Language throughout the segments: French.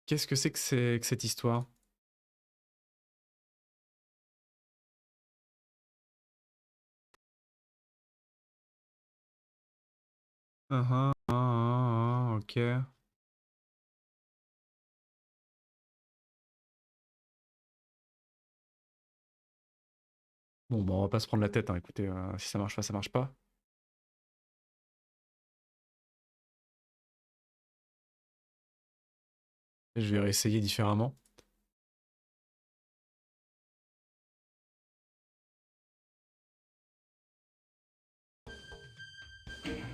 Qu'est-ce que c'est que cette histoire? Ok. Bon, on va pas se prendre la tête, hein. Écoutez, si ça marche pas, ça marche pas. Je vais réessayer différemment.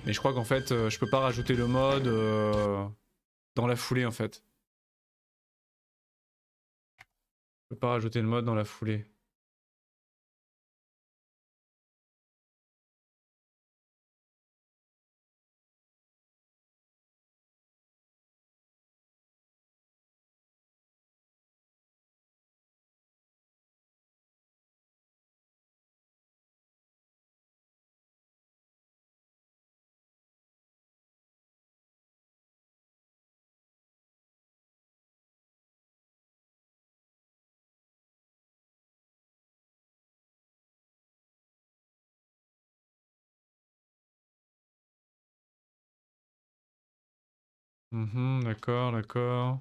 Mais je crois qu'en fait, je peux pas rajouter le mode dans la foulée en fait. Je peux pas rajouter le mode dans la foulée. D'accord, d'accord.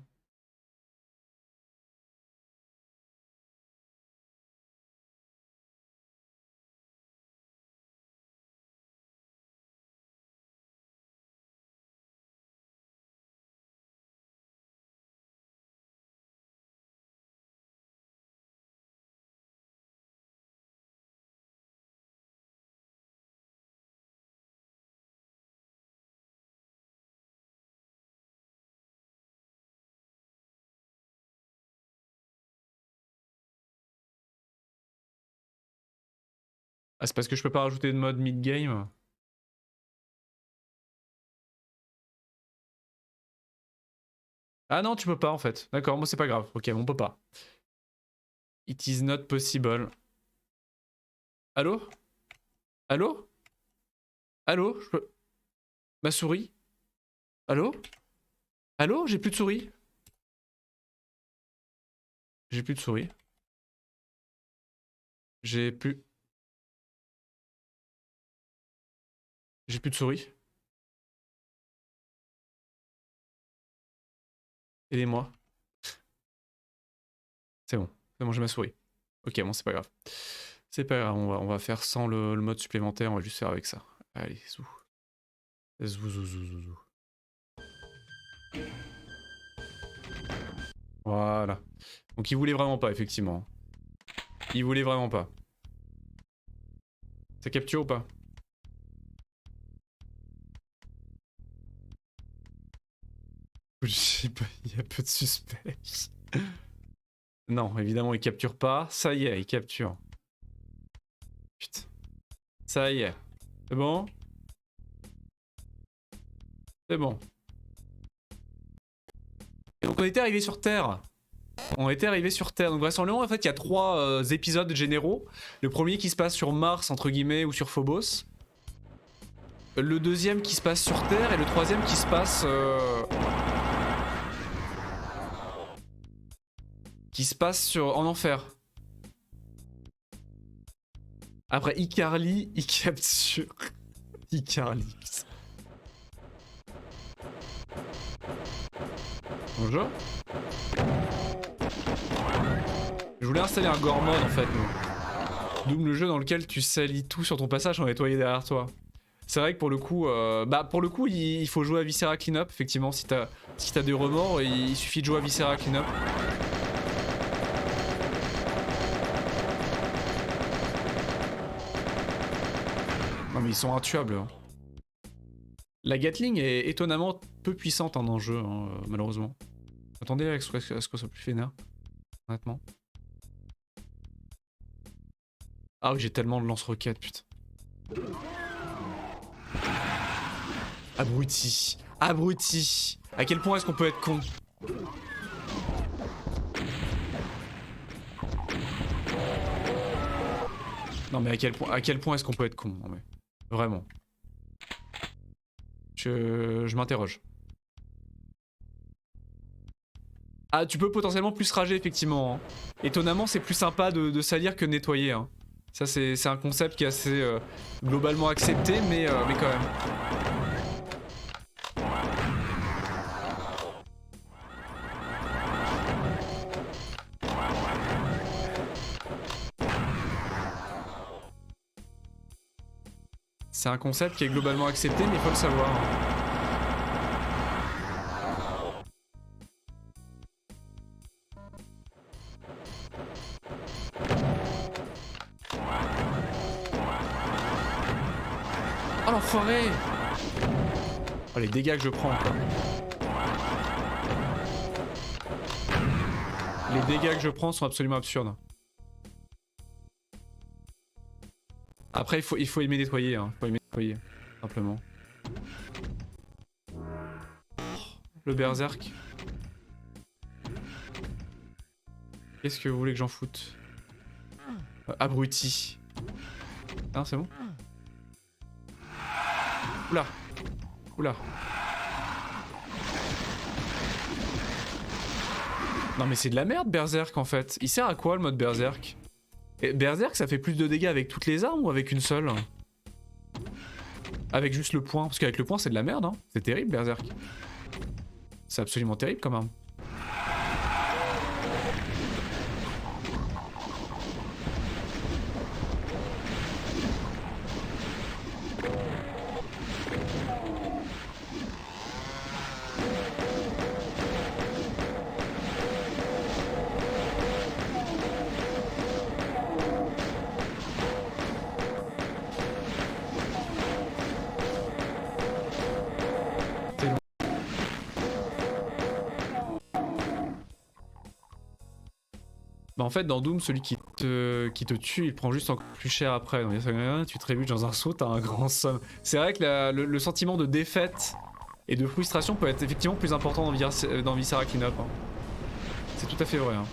Ah, c'est parce que je peux pas rajouter de mode mid-game? Ah non, tu peux pas en fait. D'accord, moi c'est pas grave. Ok, on peut pas. It is not possible. Allô? Allô? Allô? Ma souris? Allô? Allô? J'ai plus de souris. J'ai plus de souris. J'ai plus... J'ai plus de souris. Aidez-moi. C'est bon. C'est bon, j'ai ma souris. Ok, bon, c'est pas grave. C'est pas grave, on va faire sans le mode supplémentaire, on va juste faire avec ça. Allez, zou. Zou, zou, zou, zou, zou. Voilà. Donc il voulait vraiment pas, effectivement. Il voulait vraiment pas. Ça capture ou pas? Je sais pas, il y a peu de suspense. Non, évidemment, il capture pas. Ça y est, il capture. Putain. Ça y est. C'est bon? C'est bon. Et donc on était arrivé sur Terre. On était arrivé sur Terre. Donc vraisemblablement, en fait, il y a 3 épisodes généraux. Le premier qui se passe sur Mars, entre guillemets, ou sur Phobos. Le deuxième qui se passe sur Terre. Et le troisième qui se passe... qui se passe en enfer. Après Icarly, il capture. Icarly. Bonjour. Je voulais installer un gore mode en fait, nous. Doom, le jeu dans lequel tu salis tout sur ton passage sans nettoyer derrière toi. C'est vrai que pour le coup, il faut jouer à Viscera Cleanup. Effectivement, si t'as des remords, il suffit de jouer à Viscera Cleanup. Non mais ils sont intuables. Hein. La Gatling est étonnamment peu puissante en enjeu, hein, malheureusement. Attendez à ce que ça soit plus vénère, honnêtement. Ah oui, j'ai tellement de lance-roquettes, putain. Abruti. Abruti. À quel point est-ce qu'on peut être con? Non mais à quel point est-ce qu'on peut être con? Non mais vraiment. Je m'interroge. Ah, tu peux potentiellement plus rager, effectivement. Hein. Étonnamment, c'est plus sympa de salir que de nettoyer. Hein. Ça, c'est un concept qui est assez globalement accepté, mais quand même. C'est un concept qui est globalement accepté, mais il faut le savoir. Hein. Oh l'enfoiré! Oh les dégâts que je prends quoi. Les dégâts que je prends sont absolument absurdes. Après il faut aimer nettoyer, hein. Il faut aimer nettoyer, simplement. Le berserk. Qu'est-ce que vous voulez que j'en foute? Abruti. Non, c'est bon? Oula. Oula. Non mais c'est de la merde berserk en fait. Il sert à quoi le mode berserk? Et berserk ça fait plus de dégâts avec toutes les armes ou avec une seule? Avec juste le poing? Parce qu'avec le poing c'est de la merde hein. C'est terrible berserk. C'est absolument terrible quand même. Bah en fait dans Doom celui qui te tue il prend juste encore plus cher après. Donc tu te trébuches dans un saut, t'as un grand somme. C'est vrai que le sentiment de défaite et de frustration peut être effectivement plus important dans Viscera Cleanup. Hein. C'est tout à fait vrai. Hein.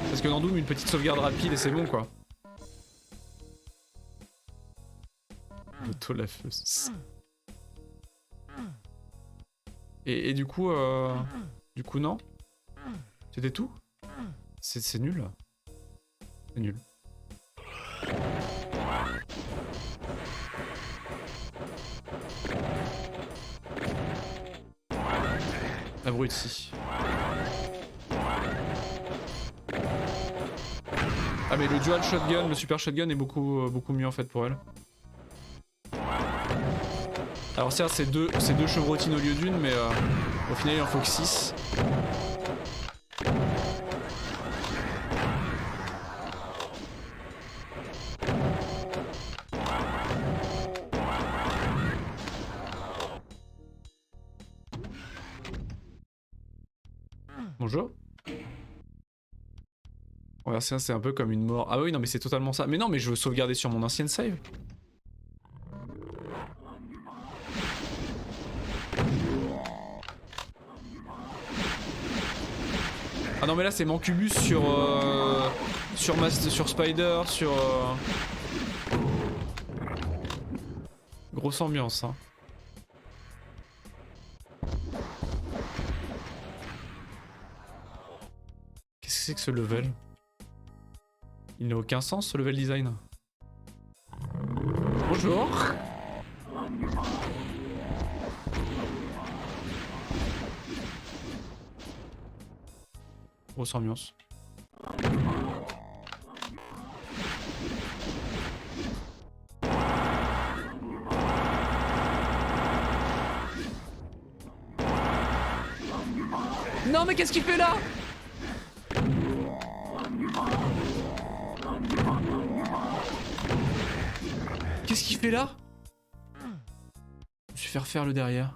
Parce que dans Doom une petite sauvegarde rapide et c'est bon quoi. Auto-lafeuse. Et du coup non. C'était tout. C'est nul. C'est nul. Abruti. Ah mais le dual shotgun, le super shotgun est beaucoup mieux en fait pour elle. Alors certes c'est deux chevrotines au lieu d'une mais au final il en faut que 6. Bonjour. Ouais, ça c'est un peu comme une mort. Ah oui non mais c'est totalement ça. Mais non mais je veux sauvegarder sur mon ancienne save. Ah non mais là c'est Mancubus sur Spider, sur grosse ambiance hein. Qu'est-ce que c'est que ce level? Il n'a aucun sens ce level design. Bonjour. Grosse ambiance. Non mais qu'est-ce qu'il fait là? Qu'est-ce qu'il fait là? Je vais faire faire le derrière.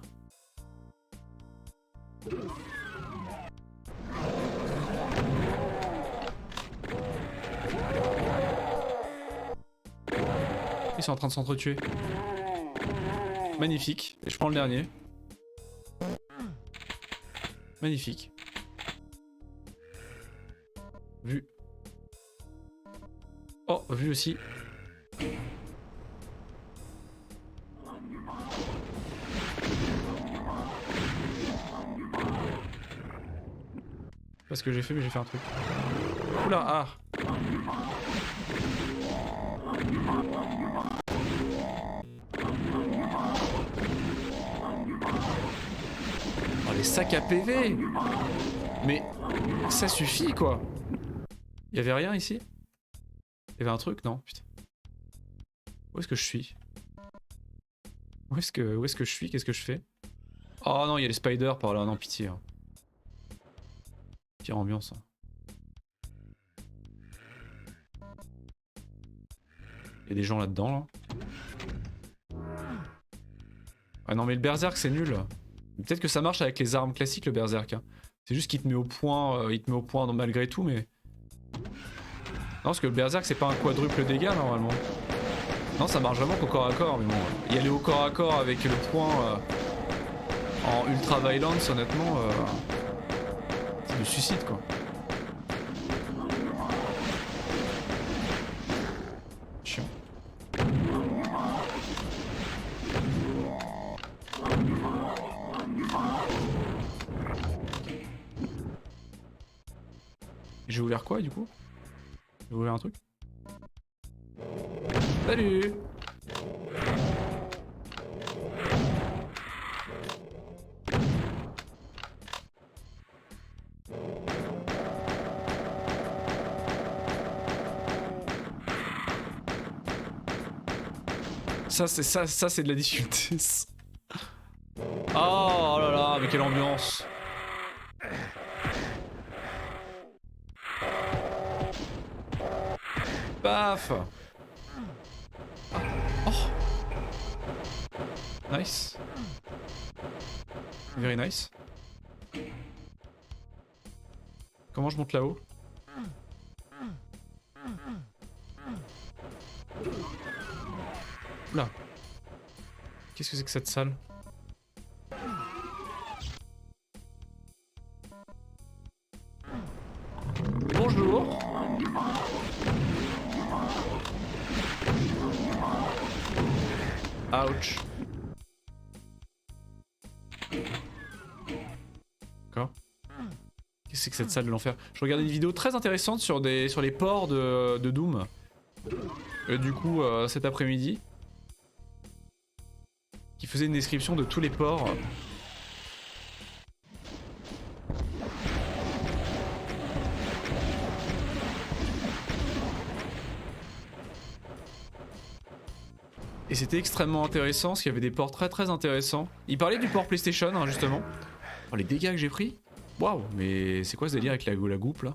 Ils sont en train de s'entretuer. Magnifique. Et je prends le dernier. Magnifique. Vu. Oh, vu aussi. pas ce que j'ai fait, mais j'ai fait un truc. Oula, ah. Oh, les sacs à PV. Mais ça suffit, quoi. Il y avait rien ici? Il y avait un truc? Non, putain. Où est-ce que je suis? Où est-ce que je suis? Qu'est-ce que je fais? Oh non, il y a les spiders par là, non, pitié. Hein. Pire ambiance. Hein. Il y a des gens là-dedans, là. Ah non, mais le berserk, c'est nul. Peut-être que ça marche avec les armes classiques, le berserk. Hein. C'est juste qu'il te met au point, malgré tout, mais... Non, parce que le berserk, c'est pas un quadruple dégâts, normalement. Non, ça marche vraiment qu'au corps à corps, mais bon. Y aller au corps à corps avec le point en ultra violence, honnêtement, c'est du suicide, quoi. Chiant. J'ai ouvert quoi, du coup? J'ai ouvert un truc? Salut! Ça c'est de la difficulté. Oh là là, mais quelle ambiance! Paf! Oh! Nice. Very nice. Comment je monte là-haut? Oula. Qu'est-ce que c'est que cette salle? Bonjour. Ouch. D'accord. Qu'est-ce que c'est que cette salle de l'enfer? Je regardais une vidéo très intéressante sur les ports de Doom. Du coup, cet après-midi. Qui faisait une description de tous les ports. Et c'était extrêmement intéressant, parce qu'il y avait des ports très très intéressants. Il parlait du port PlayStation, hein, justement. Oh, les dégâts que j'ai pris. Waouh, mais c'est quoi ce délire avec la goupe là?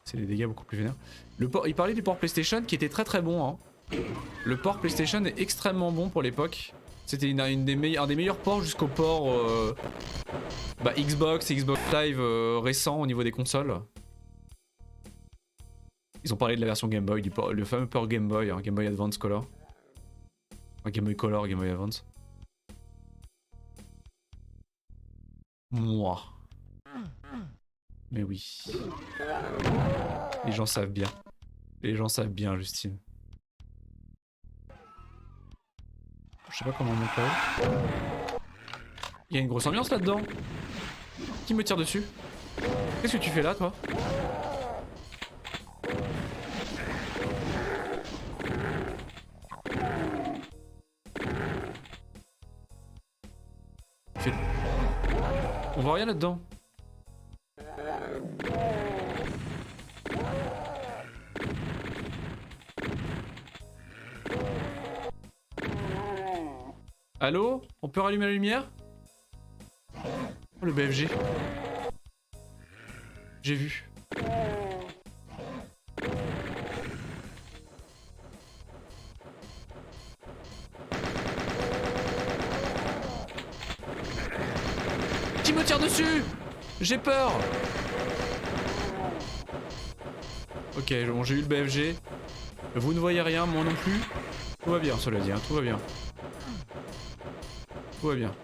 C'est des dégâts beaucoup plus vénères. Il parlait du port PlayStation qui était très très bon. Hein. Le port PlayStation est extrêmement bon pour l'époque. C'était un des meilleurs ports jusqu'au port Xbox et Xbox Live récent au niveau des consoles. Ils ont parlé de la version Game Boy, le fameux port Game Boy, hein, Game Boy Advance Color. Enfin, Game Boy Color, Game Boy Advance. Moi. Mais oui. Les gens savent bien. Les gens savent bien, Justine. Je sais pas comment on monte là-haut. Il y a une grosse ambiance là-dedans. Qui me tire dessus? Qu'est-ce que tu fais là, toi? On voit rien là-dedans. Allô? On peut rallumer la lumière? Oh, le BFG. J'ai vu. Qui me tire dessus? J'ai peur. Ok, bon, j'ai eu le BFG. Vous ne voyez rien, moi non plus. Tout va bien, cela dit, hein, tout va bien. Tout va bien.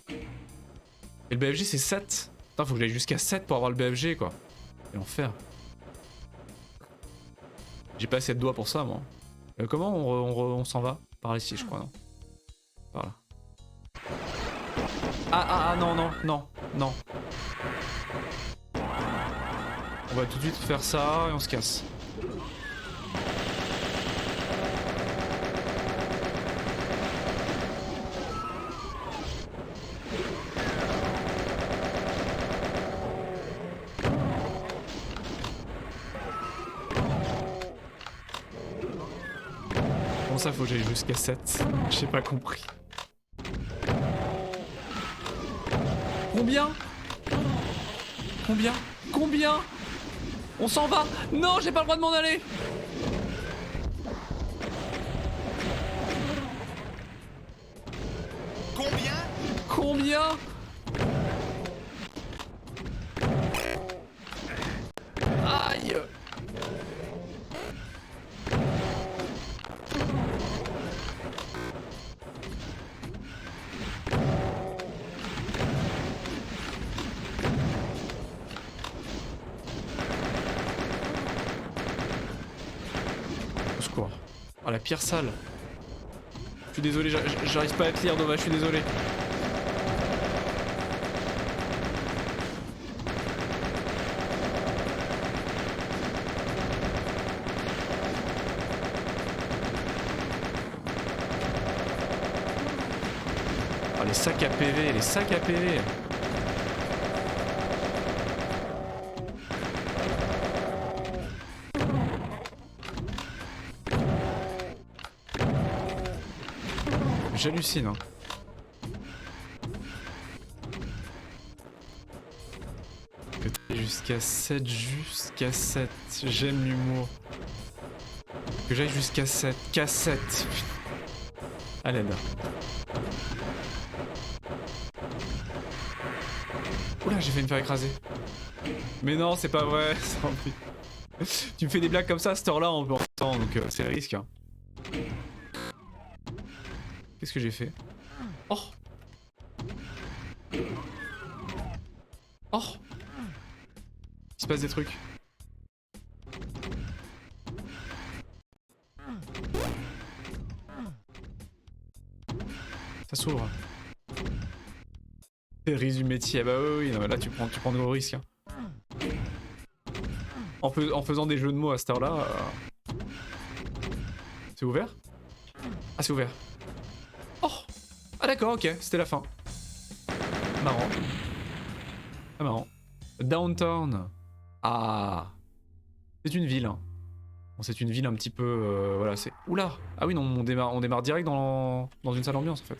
Et le BFG c'est 7. Putain, faut que j'aille jusqu'à 7 pour avoir le BFG quoi. Quel enfer. J'ai pas assez de doigts pour ça moi. Comment on s'en va? Par ici je crois, non? Par là. Ah non. On va tout de suite faire ça et on se casse. Comment ça faut que j'aille jusqu'à 7? J'ai pas compris. Combien? Combien? Combien? On s'en va? Non, j'ai pas le droit de m'en aller. Combien? Combien? Aïe! Au secours. Oh, la pire salle. Je suis désolé, j'arrive pas à te lire, Nova, je suis désolé. Oh, les sacs à PV, les sacs à PV. J'hallucine, hein. Jusqu'à 7, jusqu'à 7. J'aime l'humour. Que j'aille jusqu'à 7. Qu'à 7. À l'aide. Oula, j'ai fait me faire écraser. Mais non, c'est pas vrai. Tu me fais des blagues comme ça à cette heure-là en temps, donc c'est le risque. Hein. Qu'est-ce que j'ai fait? Oh! Oh! Il se passe des trucs. Ça s'ouvre. Résumé métier, ah bah oui, non, mais là tu prends de gros risques. Hein. En faisant des jeux de mots à cette heure-là. C'est ouvert? Ah, c'est ouvert. Oh! Ah d'accord, ok, c'était la fin. Marrant. Ah marrant. Downtown. Ah. C'est une ville. Hein. Bon, c'est une ville un petit peu... voilà, c'est... Oula! Ah oui, non, on démarre direct dans une salle ambiance en fait.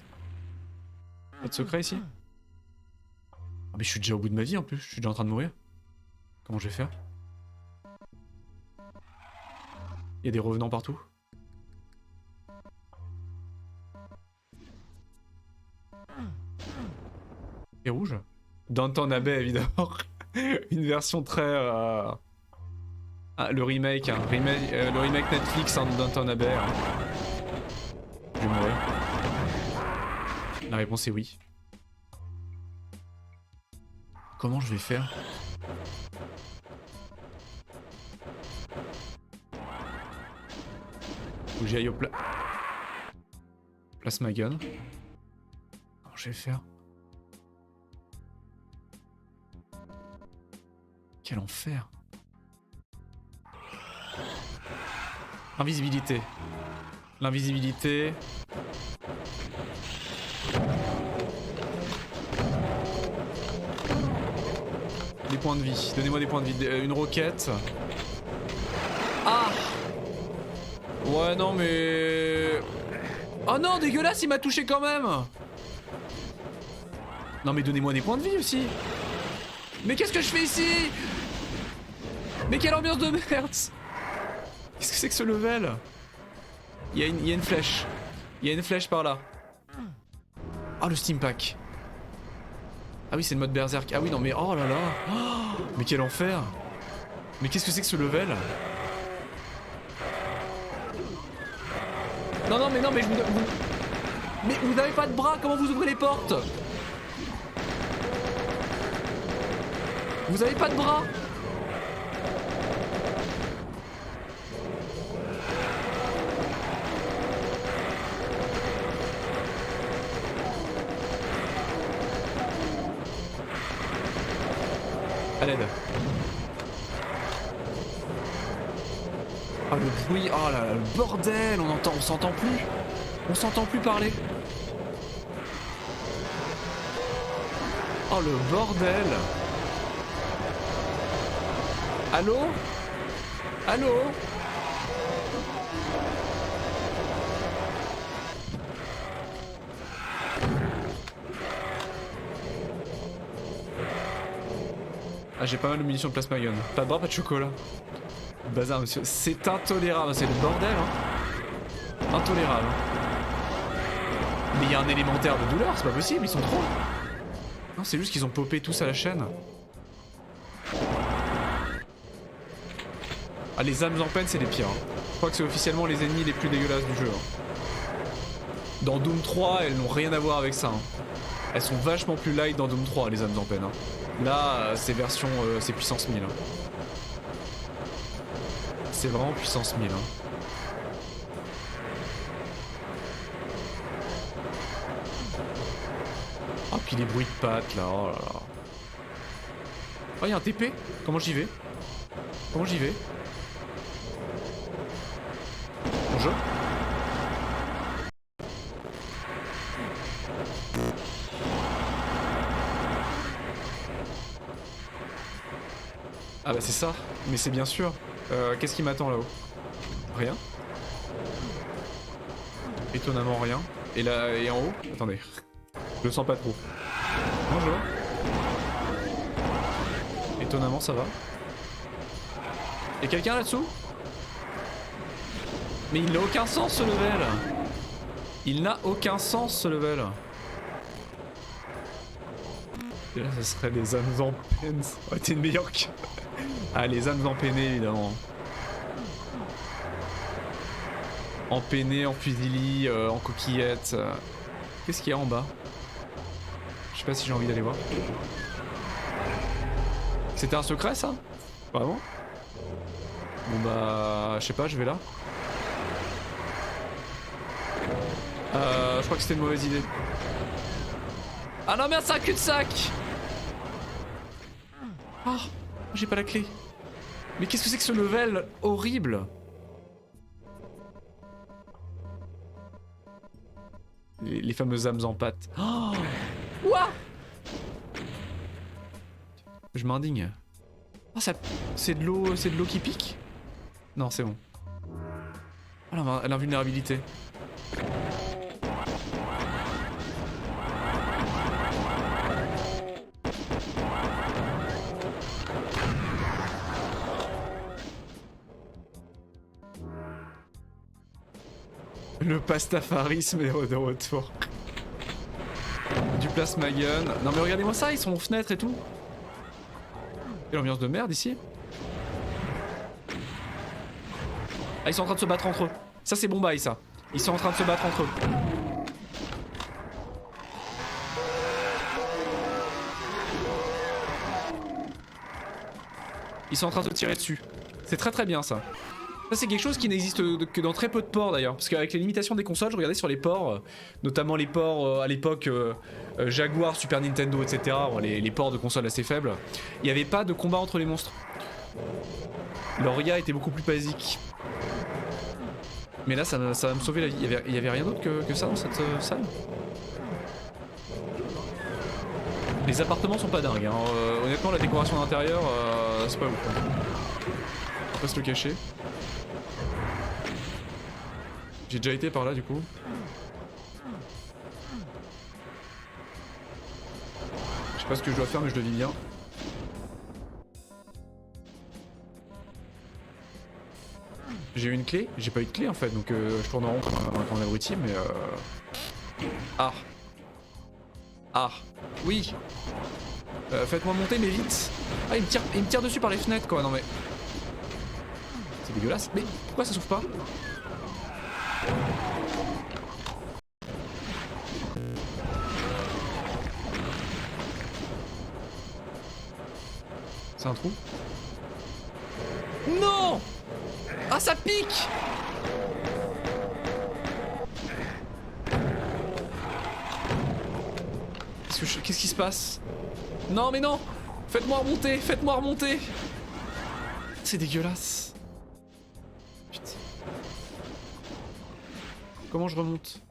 Pas de secret ici? Ah mais je suis déjà au bout de ma vie en plus, je suis déjà en train de mourir. Comment je vais faire? Il y a des revenants partout. Et rouge. Downton Abbey évidemment. Une version très... Ah, le remake, hein. Le remake Netflix hein, de Downton Abbey. Hein. Je vais mourir. La réponse est oui. Comment je vais faire? Faut que j'y aille au place ma gun. Comment je vais faire? Quel enfer. Invisibilité. L'invisibilité. Des points de vie. Donnez-moi des points de vie. Une roquette. Ah! Ouais, non, mais... Oh non, dégueulasse, il m'a touché quand même! Non, mais donnez-moi des points de vie aussi! Mais qu'est-ce que je fais ici? Mais quelle ambiance de merde! Qu'est-ce que c'est que ce level? Il y a une flèche. Il y a une flèche par là. Ah, le Steam Pack. Ah oui, c'est le mode berserk. Ah oui, non mais oh là là. Oh, mais quel enfer. Mais qu'est-ce que c'est que ce level? Non, non, mais je vous... Mais vous n'avez pas de bras, comment vous ouvrez les portes? Vous avez pas de bras? À l'aide. Oh le bruit, oh là là, le bordel, on s'entend plus. On s'entend plus parler. Oh le bordel. Allô? Allô? Ah j'ai pas mal de munitions de plasma gun. Pas de bras, pas de chocolat. Bazar monsieur, c'est intolérable, c'est le bordel hein. Intolérable. Mais il y a un élémentaire de douleur, c'est pas possible, ils sont trop. Non c'est juste qu'ils ont popé tous à la chaîne. Ah les âmes en peine c'est les pires. Hein. Je crois que c'est officiellement les ennemis les plus dégueulasses du jeu. Hein. Dans Doom 3 elles n'ont rien à voir avec ça. Hein. Elles sont vachement plus light dans Doom 3 les âmes en peine. Hein. Là c'est version, c'est puissance 1000. Hein. C'est vraiment puissance 1000. Hein. Ah puis les bruits de pattes là, oh là là. Oh y'a un TP. Comment j'y vais? Comment j'y vais? Bonjour. Ah bah c'est ça, mais c'est bien sûr. Qu'est-ce qui m'attend là-haut? Rien. Étonnamment rien. Et là, et en haut? Attendez. Je le sens pas trop. Bonjour. Étonnamment ça va. Et quelqu'un là-dessous? Mais il n'a aucun sens ce level. Il n'a aucun sens ce level. Et là ça serait les âmes en peine. Ça aurait été une meilleure que... Ah les âmes empeinées évidemment. Empeinées, en fusilli, en coquillette. Qu'est-ce qu'il y a en bas? Je sais pas si j'ai envie d'aller voir. C'était un secret ça? Vraiment? Bon bah... je sais pas, je vais là. Je crois que c'était une mauvaise idée. Ah non merde c'est un cul-de-sac. Oh, j'ai pas la clé. Mais qu'est-ce que c'est que ce level horrible? Les fameuses âmes en pâte. Oh quoi? Je m'indigne. Oh ça... c'est de l'eau qui pique? Non c'est bon. Oh l'invulnérabilité. Le pastafarisme est de retour. Du plasma gun. Non mais regardez-moi ça, ils sont aux fenêtres et tout. Quelle ambiance de merde ici. Ah ils sont en train de se battre entre eux. Ça c'est bon bail ça. Ils sont en train de se battre entre eux. Ils sont en train de se tirer dessus. C'est très très bien ça. Ça c'est quelque chose qui n'existe que dans très peu de ports d'ailleurs. Parce qu'avec les limitations des consoles, je regardais sur les ports, notamment les ports à l'époque Jaguar, Super Nintendo, etc. Les ports de consoles assez faibles. Il n'y avait pas de combat entre les monstres. Leur IA était beaucoup plus basique. Mais là ça va me sauver la vie. Il y avait rien d'autre que ça dans cette salle. Les appartements sont pas dingues. Hein. Honnêtement la décoration d'intérieur, c'est pas ouf. On va pas se le cacher. J'ai déjà été par là du coup. Je sais pas ce que je dois faire mais je le vis bien. J'ai eu une clé, j'ai pas eu de clé en fait donc je tourne en rond comme un abruti mais Ah. Ah. Oui. Faites-moi monter mais vite. Ah il me tire dessus par les fenêtres quoi, non mais... C'est dégueulasse, mais pourquoi ça s'ouvre pas? C'est un trou? Non! Ah ça pique! Qu'est-ce qui se passe? Non mais non! Faites-moi remonter! Faites-moi remonter! C'est dégueulasse. Putain. Comment je remonte?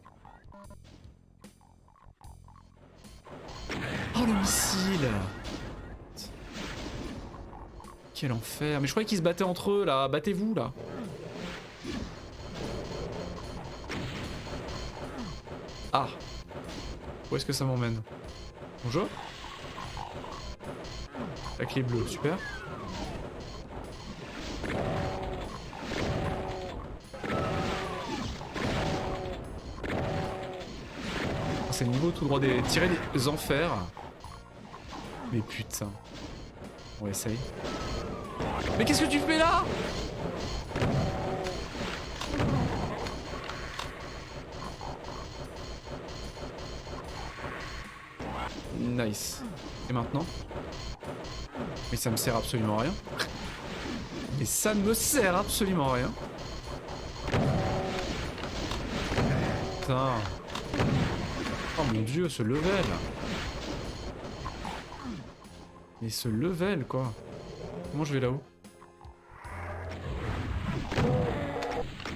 Oh le missile! Quel enfer. Mais je croyais qu'ils se battaient entre eux là. Battez-vous là. Ah. Où est-ce que ça m'emmène? Bonjour. La clé bleue, super. C'est le niveau tout droit des... Tirer des enfers. Mais putain. On essaye. Mais qu'est-ce que tu fais là? Nice. Et maintenant? Mais ça me sert absolument à rien. Mais ça ne me sert absolument à rien. Putain. Oh mon dieu, ce level. Mais ce level quoi. Comment je vais là-haut?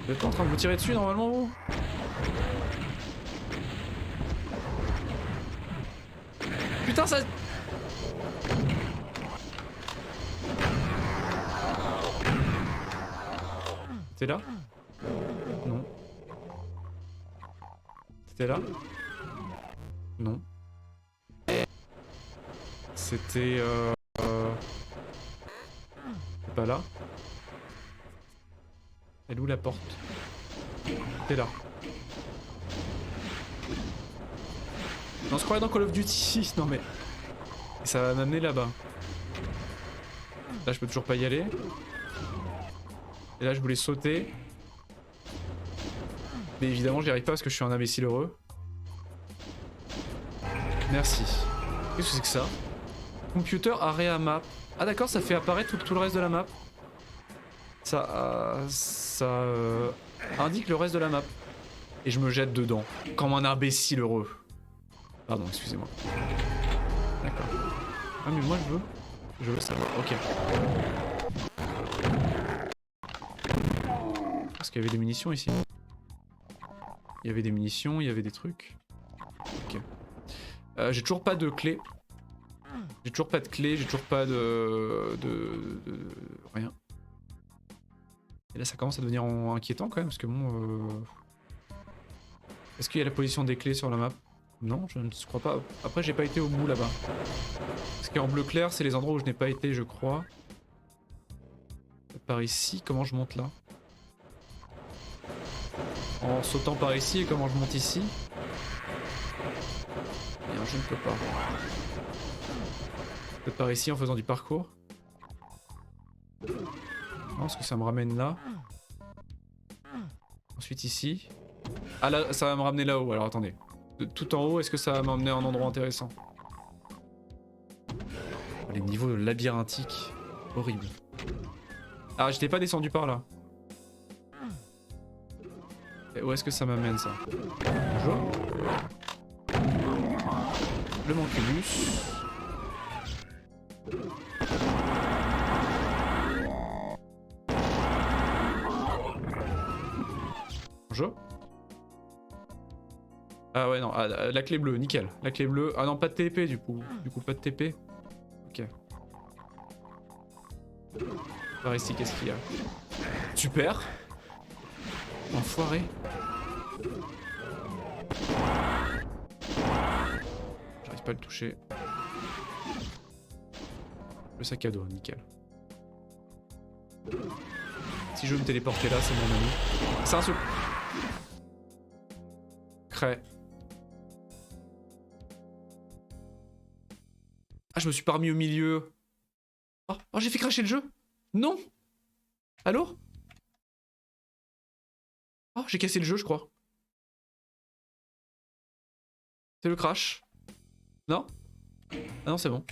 Vous êtes pas en train de vous tirer dessus normalement vous? Putain ça... T'es là? Non. T'étais là? Non. C'était c'est pas là. Elle est où la porte? T'es là. On se croirait dans Call of Duty. Non mais... Et ça va m'amener là-bas. Là je peux toujours pas y aller. Et là je voulais sauter. Mais évidemment j'y arrive pas parce que je suis un imbécile heureux. Merci. Qu'est-ce que c'est que ça? Computer area map. Ah d'accord, ça fait apparaître tout le reste de la map. Ça indique le reste de la map. Et je me jette dedans. Comme un imbécile heureux. Pardon, excusez-moi. D'accord. Ah mais moi je veux savoir. Ok. Parce qu'il y avait des munitions ici. Il y avait des munitions, il y avait des trucs. Ok. J'ai toujours pas de clé. J'ai toujours pas de clé, j'ai toujours pas de... rien. Et là ça commence à devenir inquiétant quand même parce que bon... Est-ce qu'il y a la position des clés sur la map? Non, je ne crois pas. Après j'ai pas été au bout là-bas. Parce qu'en bleu clair c'est les endroits où je n'ai pas été je crois. Par ici, comment je monte là? En sautant par ici et comment je monte ici? Bien, je ne peux pas. Peut-être par ici en faisant du parcours. Non, est-ce que ça me ramène là? Ensuite ici. Ah là, ça va me ramener là-haut, alors attendez. De tout en haut, est-ce que ça va m'emmener à un endroit intéressant? Oh, les niveaux labyrinthiques. Horrible. Ah, j'étais pas descendu par là. Et où est-ce que ça m'amène ça? Bonjour. Le manculus. Bonjour. Ah ouais non, ah, la clé bleue, nickel. La clé bleue. Ah non, pas de TP du coup. Du coup pas de TP. Ok. Par ici, qu'est-ce qu'il y a? Super. Enfoiré. J'arrive pas à le toucher. Le sac à dos, nickel. Si je veux me téléporter là, c'est mon ami. C'est un saut. Crée. Ah, je me suis pas remis au milieu. Oh, oh j'ai fait cracher le jeu. Non. Allô? Oh, j'ai cassé le jeu, je crois. C'est le crash. Non? Ah non, c'est bon.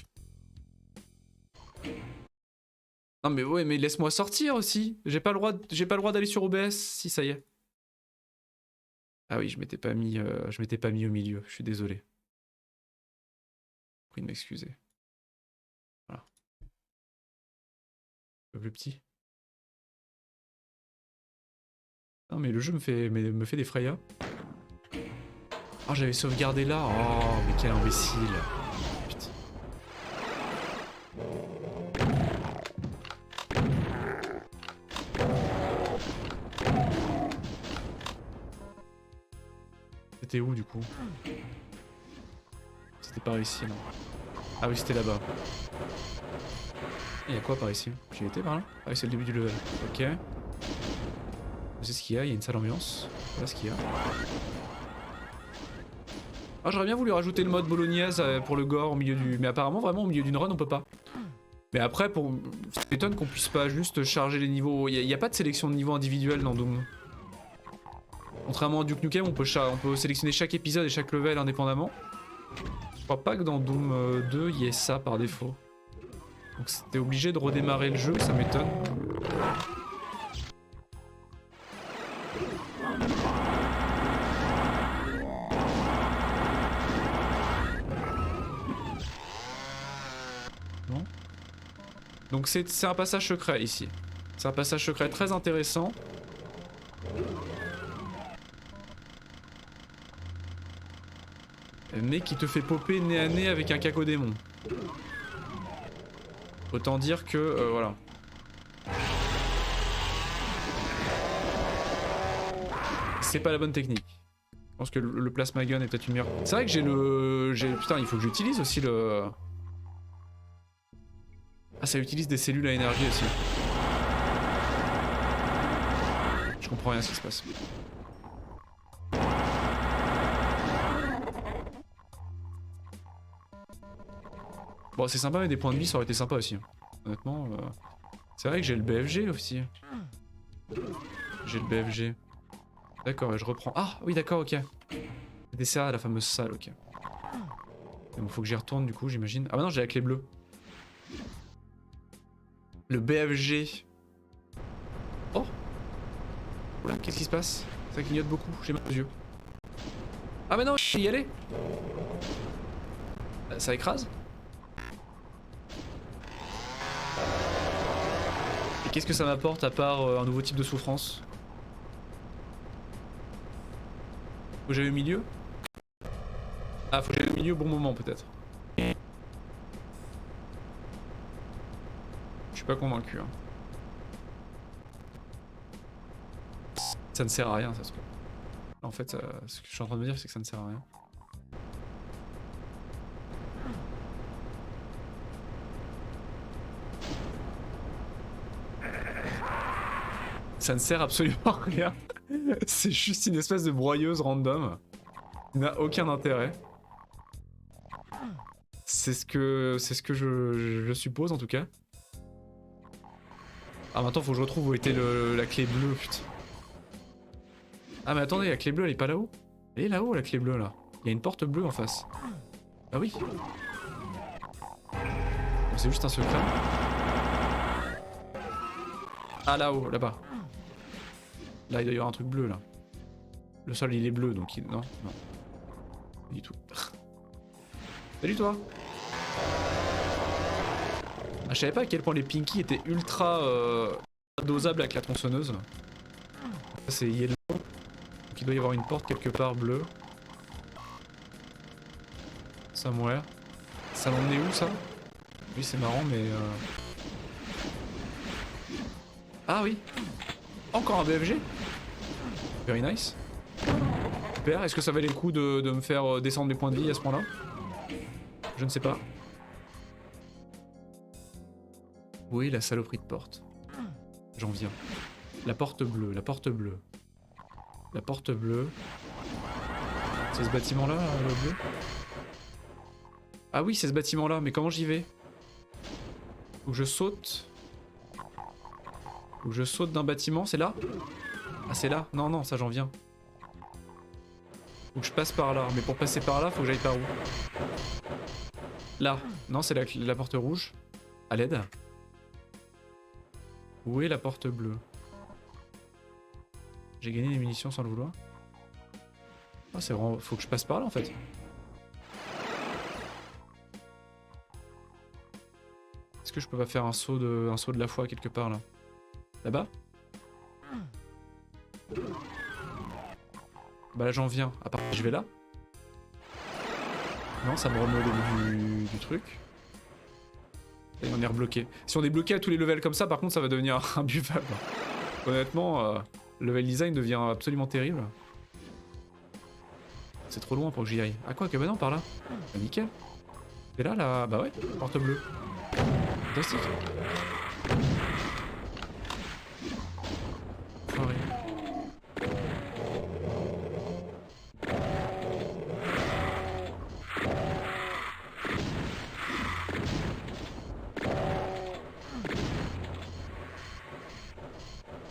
Non mais ouais, mais laisse-moi sortir aussi. J'ai pas le droit d'aller sur OBS. Si, ça y est. Ah oui, je m'étais pas mis au milieu. Je suis désolé. Prie de m'excuser. Voilà. Un peu plus petit. Non mais le jeu me fait des frayas. Oh j'avais sauvegardé là. Oh mais quel imbécile. Putain. C'était où du coup? C'était par ici non? Ah oui c'était là-bas. Il y a quoi par ici? J'y étais par là? Ah oui c'est le début du level. Ok. C'est ce qu'il y a, il y a une sale ambiance. Voilà ce qu'il y a. Ah j'aurais bien voulu rajouter le mode bolognaise pour le gore au milieu du... Mais apparemment vraiment au milieu d'une run on peut pas. Mais après pour... ça m'étonne qu'on puisse pas juste charger les niveaux. Il y a pas de sélection de niveaux individuels dans Doom. Contrairement à Duke Nukem on peut sélectionner chaque épisode et chaque level indépendamment. Je crois pas que dans Doom 2 il y ait ça par défaut. Donc c'était obligé de redémarrer le jeu, ça m'étonne. Non. Donc c'est un passage secret ici. C'est un passage secret très intéressant. Mais qui te fait popper nez à nez avec un cacodémon. Autant dire que, voilà. C'est pas la bonne technique. Je pense que le plasma gun est peut-être une meilleure... C'est vrai que j'ai le... Putain, il faut que j'utilise aussi le... Ah, ça utilise des cellules à énergie aussi. Je comprends rien à ce qui se passe. Bon, c'est sympa, mais des points de vie, ça aurait été sympa aussi. Honnêtement, c'est vrai que j'ai le BFG aussi. J'ai le BFG. D'accord, et je reprends. Ah, oui, d'accord, ok. C'était ça, la fameuse salle, ok. Bon, faut que j'y retourne du coup, j'imagine. Ah bah non, j'ai la clé bleue. Le BFG. Oh. Oula, qu'est-ce qui se passe? Ça clignote beaucoup, j'ai mal aux yeux. Ah bah non, je vais y aller. Ça écrase? Et qu'est-ce que ça m'apporte à part un nouveau type de souffrance? Faut que j'aille au milieu? Ah, faut que j'aille au milieu au bon moment peut-être. Je suis pas convaincu. Hein. Ça ne sert à rien, ça se trouve. En fait, ce que je suis en train de me dire, c'est que ça ne sert à rien. Ça ne sert absolument à rien. C'est juste une espèce de broyeuse random. Qui n'a aucun intérêt. C'est ce que je suppose en tout cas. Ah maintenant faut que je retrouve où était la clé bleue, putain. Ah mais attendez, la clé bleue elle est pas là-haut? Elle est là-haut la clé bleue là. Il y a une porte bleue en face. Ah oui. C'est juste un secret. Ah là-haut, là-bas. Là il doit y avoir un truc bleu là. Le sol il est bleu donc il... Non, non. Pas du tout. Salut toi. Ah, je savais pas à quel point les Pinky étaient ultra dosables avec la tronçonneuse. Ça c'est yellow. Donc il doit y avoir une porte quelque part bleue. Somewhere. Ça l'en est où ça? Oui c'est marrant mais... Ah oui. Encore un BFG. Very nice. Super, est-ce que ça valait le coup de me faire descendre les points de vie à ce point-là? Je ne sais pas. Oui, la saloperie de porte. J'en viens. La porte bleue, la porte bleue. La porte bleue. C'est ce bâtiment-là, le bleu? Ah oui, c'est ce bâtiment-là, mais comment j'y vais? Faut que je saute. Faut que je saute d'un bâtiment, c'est là? Ah, c'est là? Non, non, ça j'en viens. Faut que je passe par là, mais pour passer par là, faut que j'aille par où? Là. Non, c'est la porte rouge. À l'aide. Où est la porte bleue? J'ai gagné des munitions sans le vouloir. Ah, c'est vraiment... Faut que je passe par là, en fait. Est-ce que je peux pas faire un saut de la foi quelque part, là? Là-bas? Bah là j'en viens. À part je vais là. Non, ça me remet au début du truc. Et on est rebloqué. Si on est bloqué à tous les levels comme ça, par contre ça va devenir imbuvable. Honnêtement, le level design devient absolument terrible. C'est trop loin pour que j'y aille. Ah quoi que bah non, par là. Bah, nickel. Et là, là, bah ouais, porte bleue. Fantastique. Enfoiré.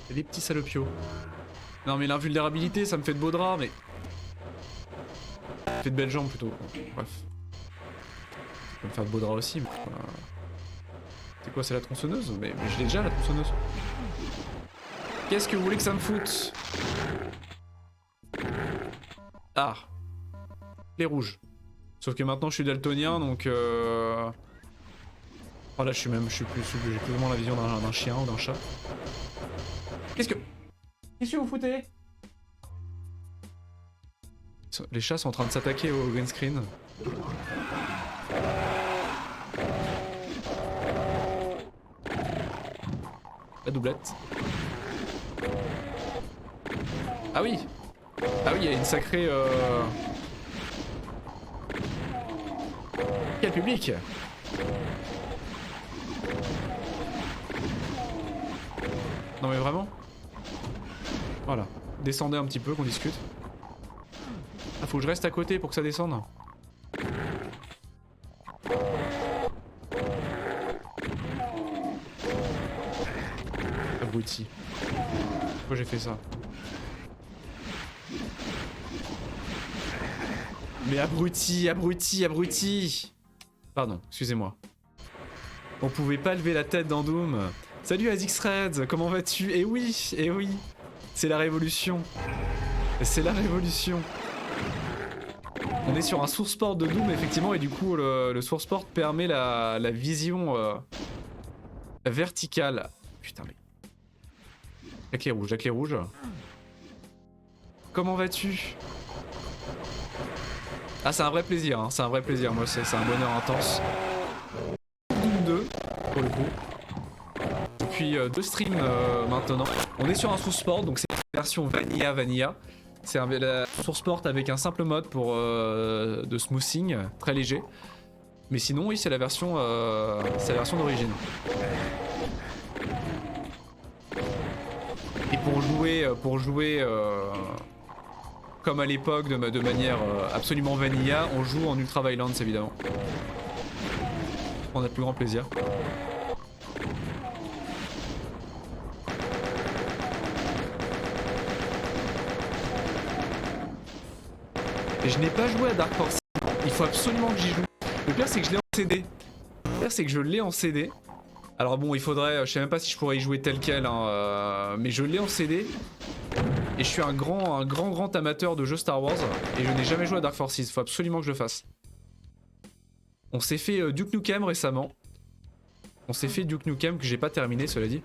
Et les petits salopios. Non mais l'invulnérabilité, ça me fait de beaux draps, mais... Ça me fait de belles jambes plutôt. Bref. Ça peut me faire de beaux draps aussi, mais... C'est quoi, c'est la tronçonneuse? Mais je l'ai déjà, la tronçonneuse. Qu'est-ce que vous voulez que ça me foute? Ah. Les rouges. Sauf que maintenant je suis daltonien, donc... Oh là, je suis plus... J'ai plus vraiment la vision d'un chien ou d'un chat. Qu'est-ce que vous foutez? Les chats sont en train de s'attaquer au green screen. La doublette. Ah oui. Ah oui, il y a une sacrée... Quel public! Non mais vraiment? Voilà. Descendez un petit peu, qu'on discute. Ah, faut que je reste à côté pour que ça descende. Abruti. Pourquoi j'ai fait ça? Mais abruti, abruti, abruti! Pardon, excusez-moi. On pouvait pas lever la tête dans Doom. Salut Azixred, comment vas-tu? Eh oui, c'est la révolution. C'est la révolution. On est sur un source port de Doom effectivement et du coup le source port permet la vision verticale. Putain mais... La clé rouge, la clé rouge. Comment vas-tu? Ah c'est un vrai plaisir, hein, c'est un vrai plaisir, moi c'est un bonheur intense. Doom 2 pour le coup. Depuis 2 streams maintenant. On est sur un source port donc c'est la version vanilla. C'est la source port avec un simple mode pour de smoothing très léger. Mais sinon oui c'est la version d'origine. Et pour jouer comme à l'époque de manière absolument vanilla, on joue en ultra violence évidemment. On a le plus grand plaisir. Et je n'ai pas joué à Dark Forces. Il faut absolument que j'y joue. Le pire c'est que je l'ai en CD. Le pire c'est que je l'ai en CD. Alors bon, il faudrait, je sais même pas si je pourrais y jouer tel quel, hein, mais je l'ai en CD. Et je suis un grand amateur de jeux Star Wars. Et je n'ai jamais joué à Dark Forces. Il faut absolument que je le fasse. On s'est fait Duke Nukem récemment. On s'est fait Duke Nukem que j'ai pas terminé, cela dit.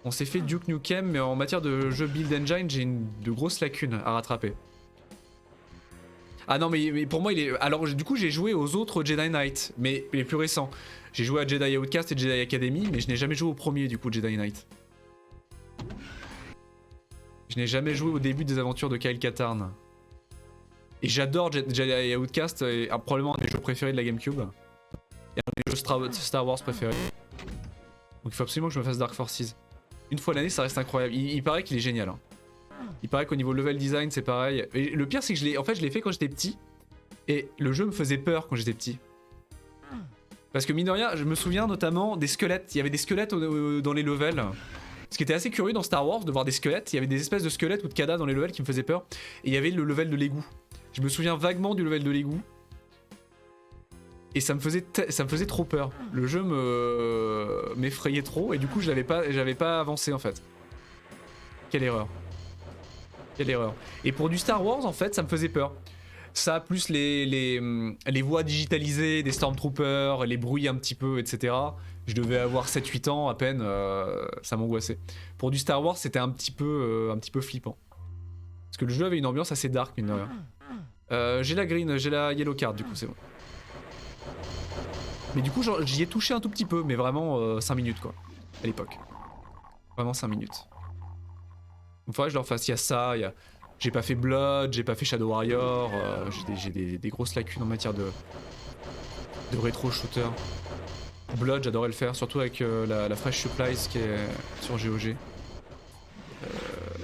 On s'est fait Duke Nukem, mais en matière de jeu Build Engine, j'ai de grosses lacunes à rattraper. Ah non mais pour moi il est... Alors du coup j'ai joué aux autres Jedi Knight, mais les plus récents. J'ai joué à Jedi Outcast et Jedi Academy, mais je n'ai jamais joué au premier du coup Jedi Knight. Je n'ai jamais joué au début des aventures de Kyle Katarn. Et j'adore Jedi Outcast, probablement un des jeux préférés de la GameCube. Et un des jeux Star Wars préférés. Donc il faut absolument que je me fasse Dark Forces. Une fois l'année ça reste incroyable, il paraît qu'il est génial. Hein. Il paraît qu'au niveau level design c'est pareil. Et le pire c'est que je l'ai fait quand j'étais petit. Et le jeu me faisait peur quand j'étais petit. Parce que mine de rien, je me souviens notamment des squelettes. Il y avait des squelettes dans les levels. Ce qui était assez curieux dans Star Wars de voir des squelettes. Il y avait des espèces de squelettes ou de cadavres dans les levels qui me faisaient peur. Et il y avait le level de l'égout. Je me souviens vaguement du level de l'égout. Et ça me faisait trop peur. Le jeu m'effrayait trop. Et du coup j'avais pas avancé en fait. Quelle erreur. Quelle erreur. Et pour du Star Wars en fait ça me faisait peur. Ça plus les voix digitalisées des Stormtroopers, les bruits un petit peu, etc. Je devais avoir 7-8 ans à peine, ça m'angoissait. Pour du Star Wars c'était un petit peu flippant. Parce que le jeu avait une ambiance assez dark, mine de rien. J'ai la green, j'ai la yellow card, du coup, c'est bon. Mais du coup, j'y ai touché un tout petit peu, mais vraiment 5 minutes, quoi, à l'époque. Vraiment 5 minutes. Il faudrait que je leur fasse, il y a ça, il y a... J'ai pas fait Blood, j'ai pas fait Shadow Warrior, j'ai des grosses lacunes en matière de rétro shooter. Blood, j'adorais le faire, surtout avec la Fresh Supplies qui est sur GOG.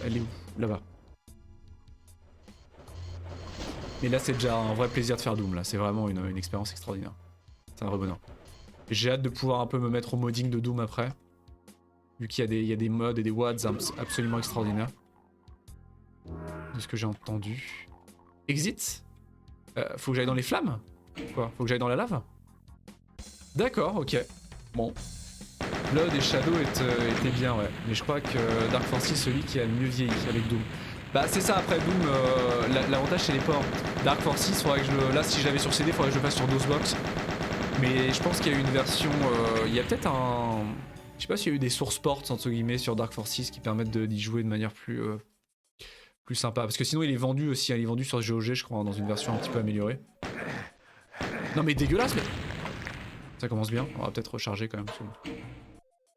Elle est où? Là-bas. Mais là, c'est déjà un vrai plaisir de faire Doom, là. C'est vraiment une expérience extraordinaire. C'est un vrai bonheur. J'ai hâte de pouvoir un peu me mettre au modding de Doom après. Vu qu'il y a des mods et des WADs absolument extraordinaires. De ce que j'ai entendu. Exit? Faut que j'aille dans les flammes? Quoi? Faut que j'aille dans la lave? D'accord, ok. Bon. Blood et Shadow étaient bien, ouais. Mais je crois que Dark Forces c'est celui qui a le mieux vieilli avec Doom. Bah c'est ça, après Doom, l'avantage c'est les ports. Dark Forces, faudrait que je... Là si je l'avais sur CD, faudrait que je le fasse sur DOSBox. Mais je pense qu'il y a eu une version... il y a peut-être un... Je sais pas s'il y a eu des source ports entre guillemets sur Dark Forces qui permettent d'y jouer de manière plus sympa. Parce que sinon il est vendu aussi, il est vendu sur GOG je crois, dans une version un petit peu améliorée. Non mais dégueulasse mais... Ça commence bien, on va peut-être recharger quand même.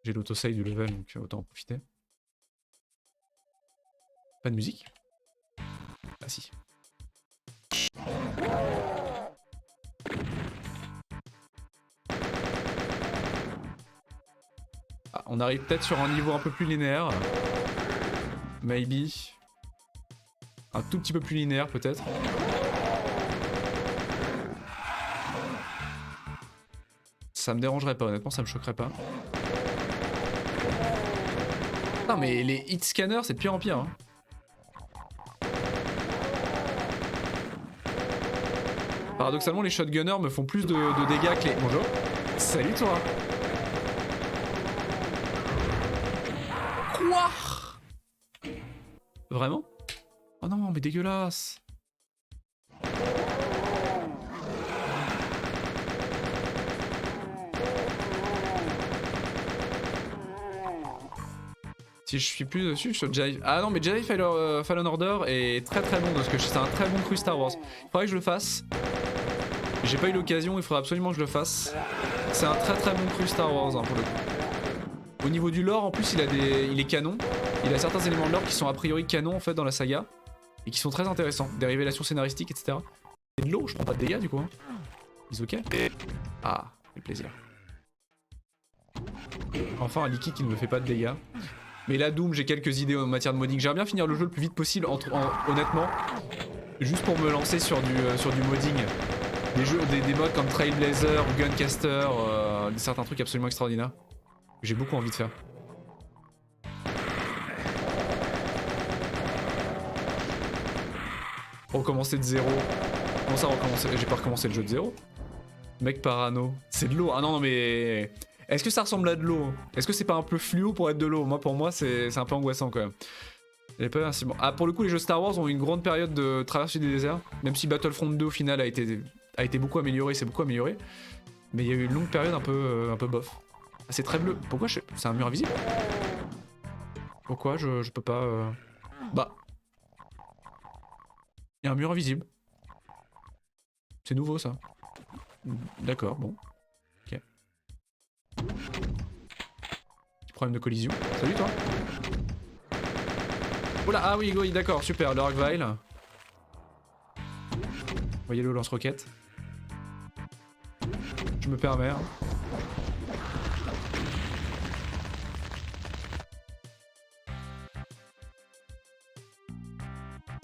J'ai l'autosave du level donc autant en profiter. Pas de musique? Ah si. Ah, on arrive peut-être sur un niveau un peu plus linéaire. Maybe. Un tout petit peu plus linéaire peut-être. Ça me dérangerait pas, honnêtement ça me choquerait pas. Non mais les hit scanners c'est de pire en pire hein. Paradoxalement les shotgunners me font plus de dégâts que les... Bonjour. Salut toi. Quoi? Vraiment? Oh non mais dégueulasse. Si je suis plus dessus, je suis Jedi... Ah non mais Jedi Fallen Order est très très bon de ce que je sais. C'est un très bon cru Star Wars. Il faudrait que je le fasse. J'ai pas eu l'occasion, il faudrait absolument que je le fasse. C'est un très très bon cru Star Wars hein, pour le coup. Au niveau du lore en plus il est canon. Il a certains éléments de lore qui sont a priori canon en fait dans la saga. Et qui sont très intéressants. Des révélations scénaristiques etc. Et de l'eau, je prends pas de dégâts du coup. Hein. Ils ok? Ah, fait plaisir. Enfin un liquide qui ne me fait pas de dégâts. Mais là Doom j'ai quelques idées en matière de modding. J'aimerais bien finir le jeu le plus vite possible honnêtement. Juste pour me lancer sur du modding. Des mods comme Trailblazer ou Guncaster, certains trucs absolument extraordinaires. J'ai beaucoup envie de faire. Recommencer de zéro. Comment ça recommencer? J'ai pas recommencé le jeu de zéro. Mec parano. C'est de l'eau. Ah non non mais... Est-ce que ça ressemble à de l'eau? Est-ce que c'est pas un peu fluo pour être de l'eau? Moi pour moi c'est un peu angoissant quand même. J'ai pas merci bon. Ah pour le coup les jeux Star Wars ont une grande période de traversée des déserts. Même si Battlefront 2 au final a été beaucoup amélioré, c'est beaucoup amélioré. Mais il y a eu une longue période un peu bof. Ah, c'est très bleu. Pourquoi c'est un mur invisible? Pourquoi je peux pas... Bah... Il y a un mur invisible. C'est nouveau ça. D'accord, bon. Ok. Petit problème de collision. Salut toi. Oula, ah oui, d'accord, super, le Rockvile. Voyez-le lance-roquette. Je me permets. Hein.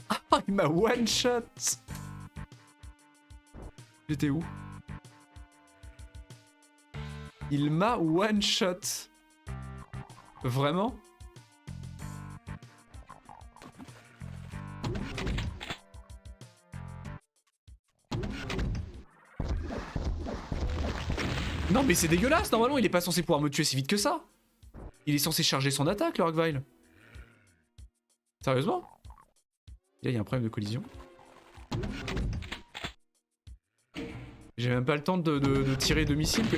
Ah, il m'a one-shot. J'étais où? Il m'a one-shot. Vraiment? Non mais c'est dégueulasse, normalement il est pas censé pouvoir me tuer si vite que ça. Il est censé charger son attaque le Rockvile. Sérieusement? Là il y a un problème de collision. J'ai même pas le temps de tirer de missiles que...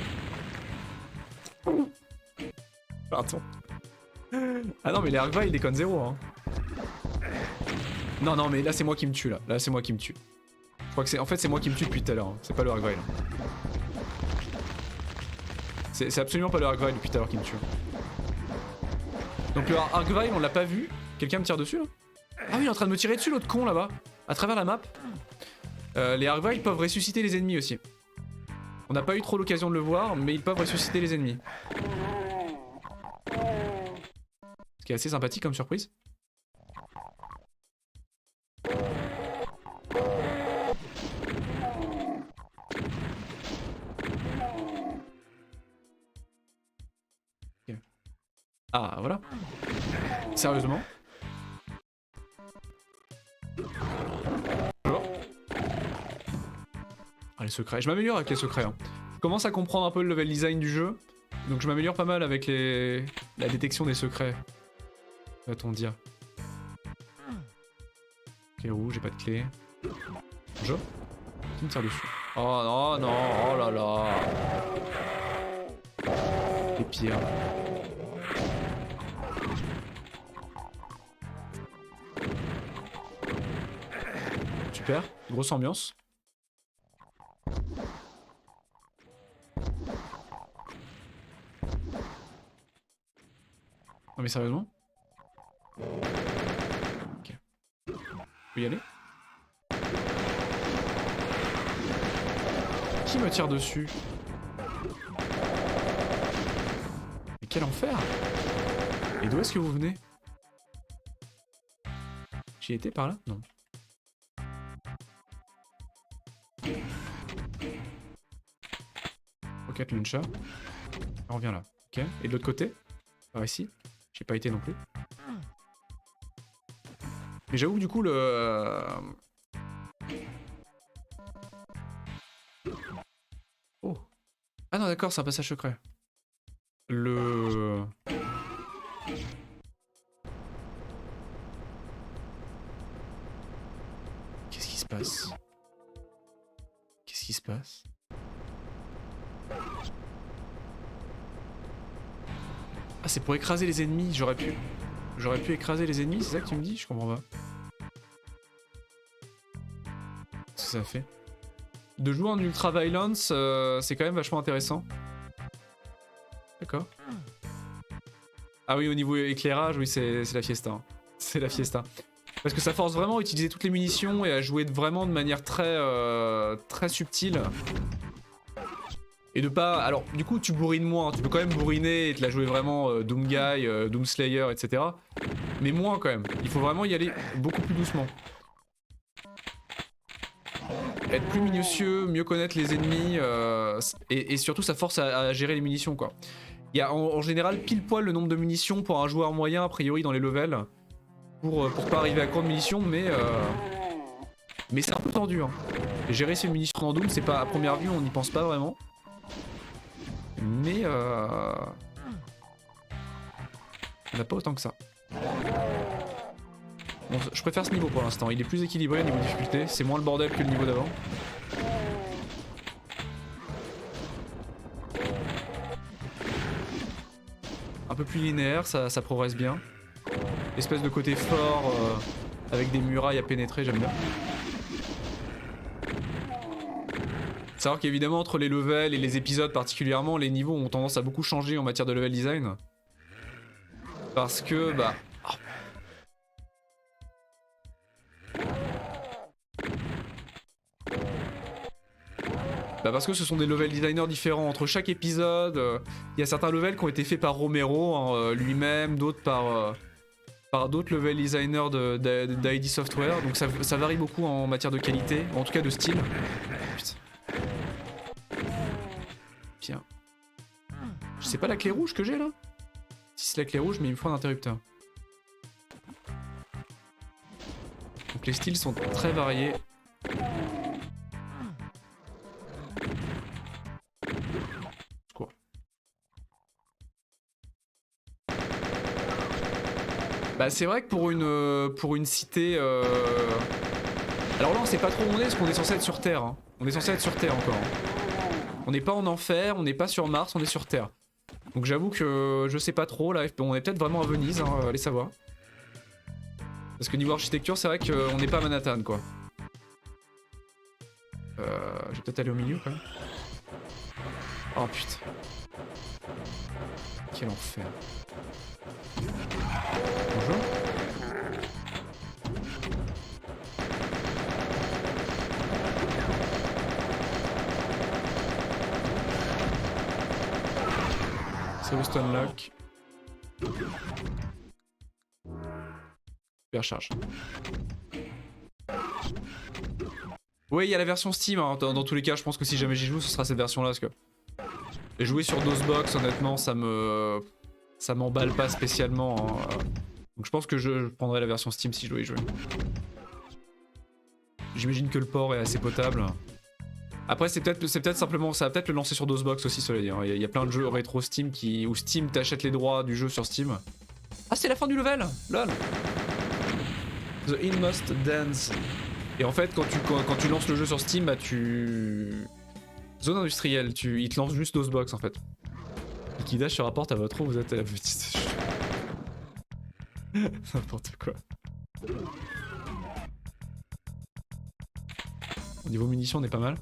Pardon. Ah non mais les Rockvile ils déconnent zéro hein. Non, non, mais là c'est moi qui me tue là. Là c'est moi qui me tue. Je crois que c'est. En fait, c'est moi qui me tue depuis tout à l'heure. Hein. C'est pas le Argyle. C'est absolument pas le Argyle depuis tout à l'heure qui me tue. Donc le Argyle, on l'a pas vu. Quelqu'un me tire dessus là? Ah oui, il est en train de me tirer dessus l'autre con là-bas. À travers la map. Les Argyle peuvent ressusciter les ennemis aussi. On n'a pas eu trop l'occasion de le voir, mais ils peuvent ressusciter les ennemis. Ce qui est assez sympathique comme surprise. Okay. Ah, voilà. Sérieusement? Ah, les secrets. Je m'améliore avec les secrets. Hein. Je commence à comprendre un peu le level design du jeu. Donc je m'améliore pas mal avec la détection des secrets. Va-t-on dire. Ok, rouge, j'ai pas de clé. Bonjour. Qui me tire dessus? Oh non, non, oh là là. C'est pire. Super, grosse ambiance. Non mais sérieusement? Ok. Faut y aller? Qui me tire dessus? Mais quel enfer! Et d'où est-ce que vous venez? J'y étais par là? Non. Rocket Launcher. On revient là. Ok. Et de l'autre côté? Par ici? J'ai pas été non plus. Mais j'avoue que du coup le... Oh. Ah non d'accord, c'est un passage secret. Le... Qu'est-ce qui se passe? Qu'est-ce qui se passe? Ah c'est pour écraser les ennemis, j'aurais pu écraser les ennemis, c'est ça que tu me dis? Je comprends pas. Qu'est-ce que ça fait? De jouer en ultra violence, c'est quand même vachement intéressant. D'accord. Ah oui, au niveau éclairage, oui c'est la fiesta. Hein. C'est la fiesta. Parce que ça force vraiment à utiliser toutes les munitions et à jouer vraiment de manière très subtile. Et de pas... Alors, du coup, tu bourrines moins. Tu peux quand même bourriner et te la jouer vraiment Doomguy, Doomslayer, etc. Mais moins quand même. Il faut vraiment y aller beaucoup plus doucement. Être plus minutieux, mieux connaître les ennemis. Et surtout, ça force à gérer les munitions, quoi. Il y a en général pile poil le nombre de munitions pour un joueur moyen, a priori, dans les levels. Pour pas arriver à court de munitions, mais c'est un peu tendu. Hein. Gérer ses munitions dans Doom, c'est pas... À première vue, on n'y pense pas vraiment. Mais on n'a pas autant que ça. Bon, je préfère ce niveau pour l'instant, il est plus équilibré au niveau difficulté, c'est moins le bordel que le niveau d'avant. Un peu plus linéaire, ça progresse bien. Espèce de côté fort avec des murailles à pénétrer, j'aime bien. Savoir qu'évidemment entre les levels et les épisodes particulièrement, les niveaux ont tendance à beaucoup changer en matière de level design. Parce que bah... Bah parce que ce sont des level designers différents entre chaque épisode. Il y a certains levels qui ont été faits par Romero hein, lui-même, d'autres par d'autres level designers d'ID Software. Donc ça varie beaucoup en matière de qualité, en tout cas de style. Putain. Bien. Je sais pas la clé rouge que j'ai là? Si c'est la clé rouge, mais il me faut un interrupteur. Donc les styles sont très variés. Quoi? Bah c'est vrai que pour une cité... Alors là on sait pas trop où on est parce qu'on est censé être sur Terre. Hein. On est censé être sur Terre encore. Hein. On n'est pas en enfer, on n'est pas sur Mars, on est sur Terre. Donc j'avoue que je sais pas trop là, on est peut-être vraiment à Venise, hein, allez savoir. Parce que niveau architecture, c'est vrai qu'on n'est pas à Manhattan, quoi. Je vais peut-être aller au milieu, quand même. Oh putain. Quel enfer. Bonjour. C'est Houston Lock. Supercharge. Oui, il y a la version Steam. Hein. Dans tous les cas, je pense que si jamais j'y joue, ce sera cette version-là. Parce que... Et jouer sur DOSBox, honnêtement, ça m'emballe pas spécialement. Hein. Donc je pense que je prendrai la version Steam si je dois y jouer. J'imagine que le port est assez potable. Après, c'est peut-être simplement, ça va peut-être le lancer sur DOSBox aussi, cela dit. Hein. Il y a plein de jeux rétro Steam où Steam t'achète les droits du jeu sur Steam. Ah, c'est la fin du level! Lol! The Inmost Dance. Et en fait, quand tu lances le jeu sur Steam, bah Zone industrielle, il te lance juste DOSBox en fait. Liquidage se rapporte à votre eau, vous êtes à la petite. N'importe quoi. Au niveau munitions, on est pas mal.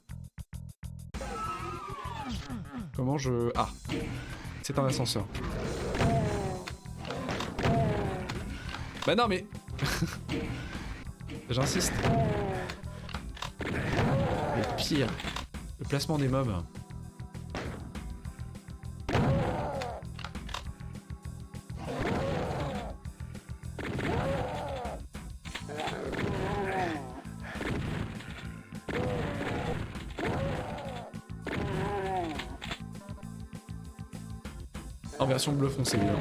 Comment je... Ah! C'est un ascenseur. Bah non mais... J'insiste. Le pire. Le placement des mobs. En version bleu foncé, évidemment.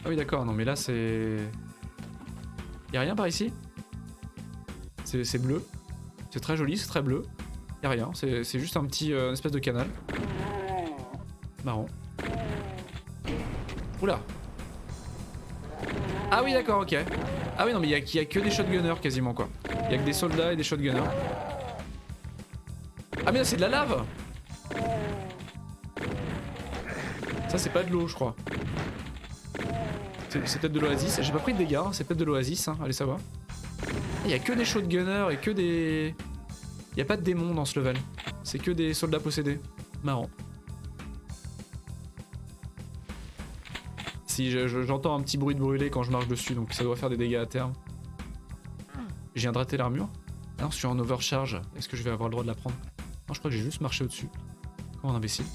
Ah oui d'accord, non mais là c'est... Y'a rien par ici? C'est bleu. C'est très joli, c'est très bleu. Y'a rien, c'est juste un petit espèce de canal. Marrant. Oula. Ah oui d'accord, ok. Ah oui non mais y a que des shotgunners quasiment quoi. Y'a que des soldats et des shotgunners. Ah mais là c'est de la lave. Ça c'est pas de l'eau je crois. C'est peut-être de l'oasis. J'ai pas pris de dégâts, hein. C'est peut-être de l'oasis, hein. Allez savoir. Il y a que des shotgunners et que des... Il y a pas de démons dans ce level. C'est que des soldats possédés. Marrant. Si j'entends un petit bruit de brûlé quand je marche dessus, donc ça doit faire des dégâts à terme. Je viens de rater l'armure. Ah non, je suis en overcharge. Est-ce que je vais avoir le droit de la prendre? Non, je crois que j'ai juste marché au-dessus. Comme un imbécile.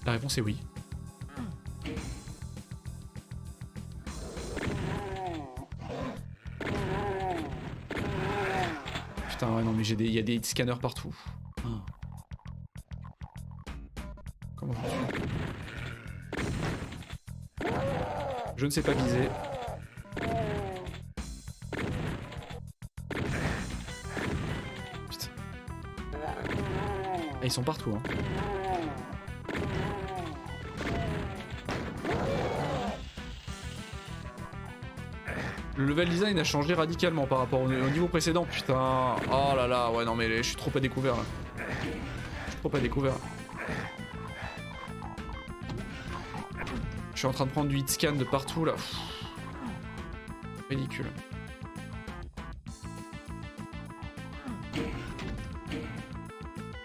La réponse est oui. Putain, ouais, non, mais il y a des scanners partout. Oh. Comment fais-tu? Je ne sais pas viser. Putain. Ah, ils sont partout, hein. Le level design a changé radicalement par rapport au niveau précédent, putain. Oh là là, ouais non mais je suis trop à découvert là. Je suis trop à découvert. Je suis en train de prendre du hit scan de partout là. Pff. Ridicule.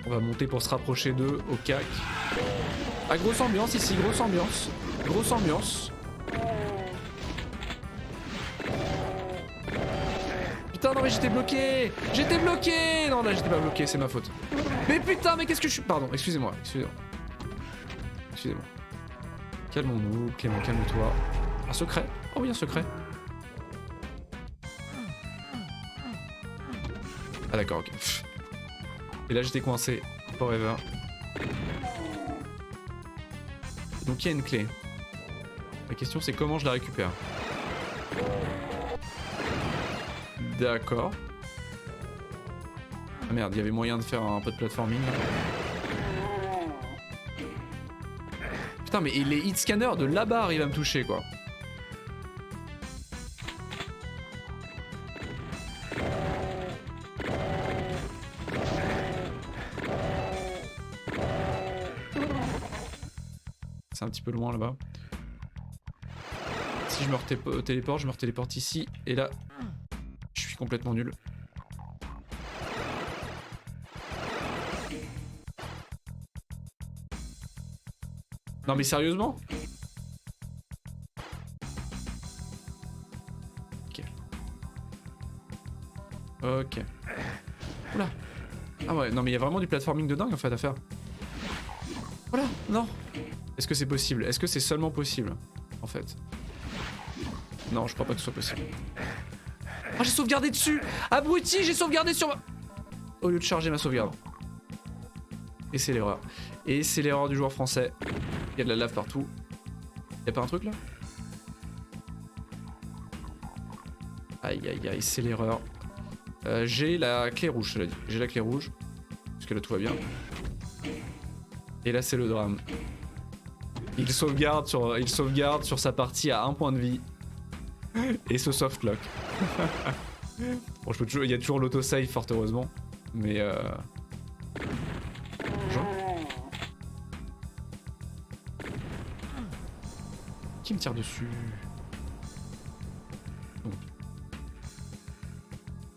On va monter pour se rapprocher d'eux au cac. Ah grosse ambiance ici, grosse ambiance. Grosse ambiance. Putain non mais j'étais bloqué. J'étais bloqué. Non là j'étais pas bloqué, c'est ma faute. Mais putain mais qu'est-ce que je suis... Pardon, excusez-moi, excusez-moi. Excusez-moi. Calmons-nous, Clément, calme-toi. Un secret? Oh oui, un secret. Ah d'accord, ok. Et là j'étais coincé. Forever. Donc il y a une clé. La question c'est comment je la récupère. D'accord. Ah merde, il y avait moyen de faire un peu de platforming. Putain, mais les hit scanners de là-bas arrivent à me toucher, quoi. C'est un petit peu loin là-bas. si je me téléporte, je me téléporte ici. Et là, je suis complètement nul. Non mais sérieusement? Ok. Ok. Oula. Ah ouais, non mais il y a vraiment du platforming de dingue en fait à faire. Voilà, non. Est-ce que c'est possible? Est-ce que c'est seulement possible en fait? Non, je crois pas que ce soit possible. Oh, j'ai sauvegardé dessus! Abruti, j'ai sauvegardé sur ma... Au lieu de charger ma sauvegarde. Et c'est l'erreur. Et c'est l'erreur du joueur français. Il y a de la lave partout. Y'a pas un truc là? Aïe aïe aïe, c'est l'erreur. J'ai la clé rouge, cela dit. J'ai la clé rouge. Parce que là tout va bien. Et là c'est le drame. Il sauvegarde sur sa partie à 1 point de vie. Et ce softlock. Bon, il y a toujours l'autosave fort heureusement. Mais Bonjour. Qui me tire dessus? Bon.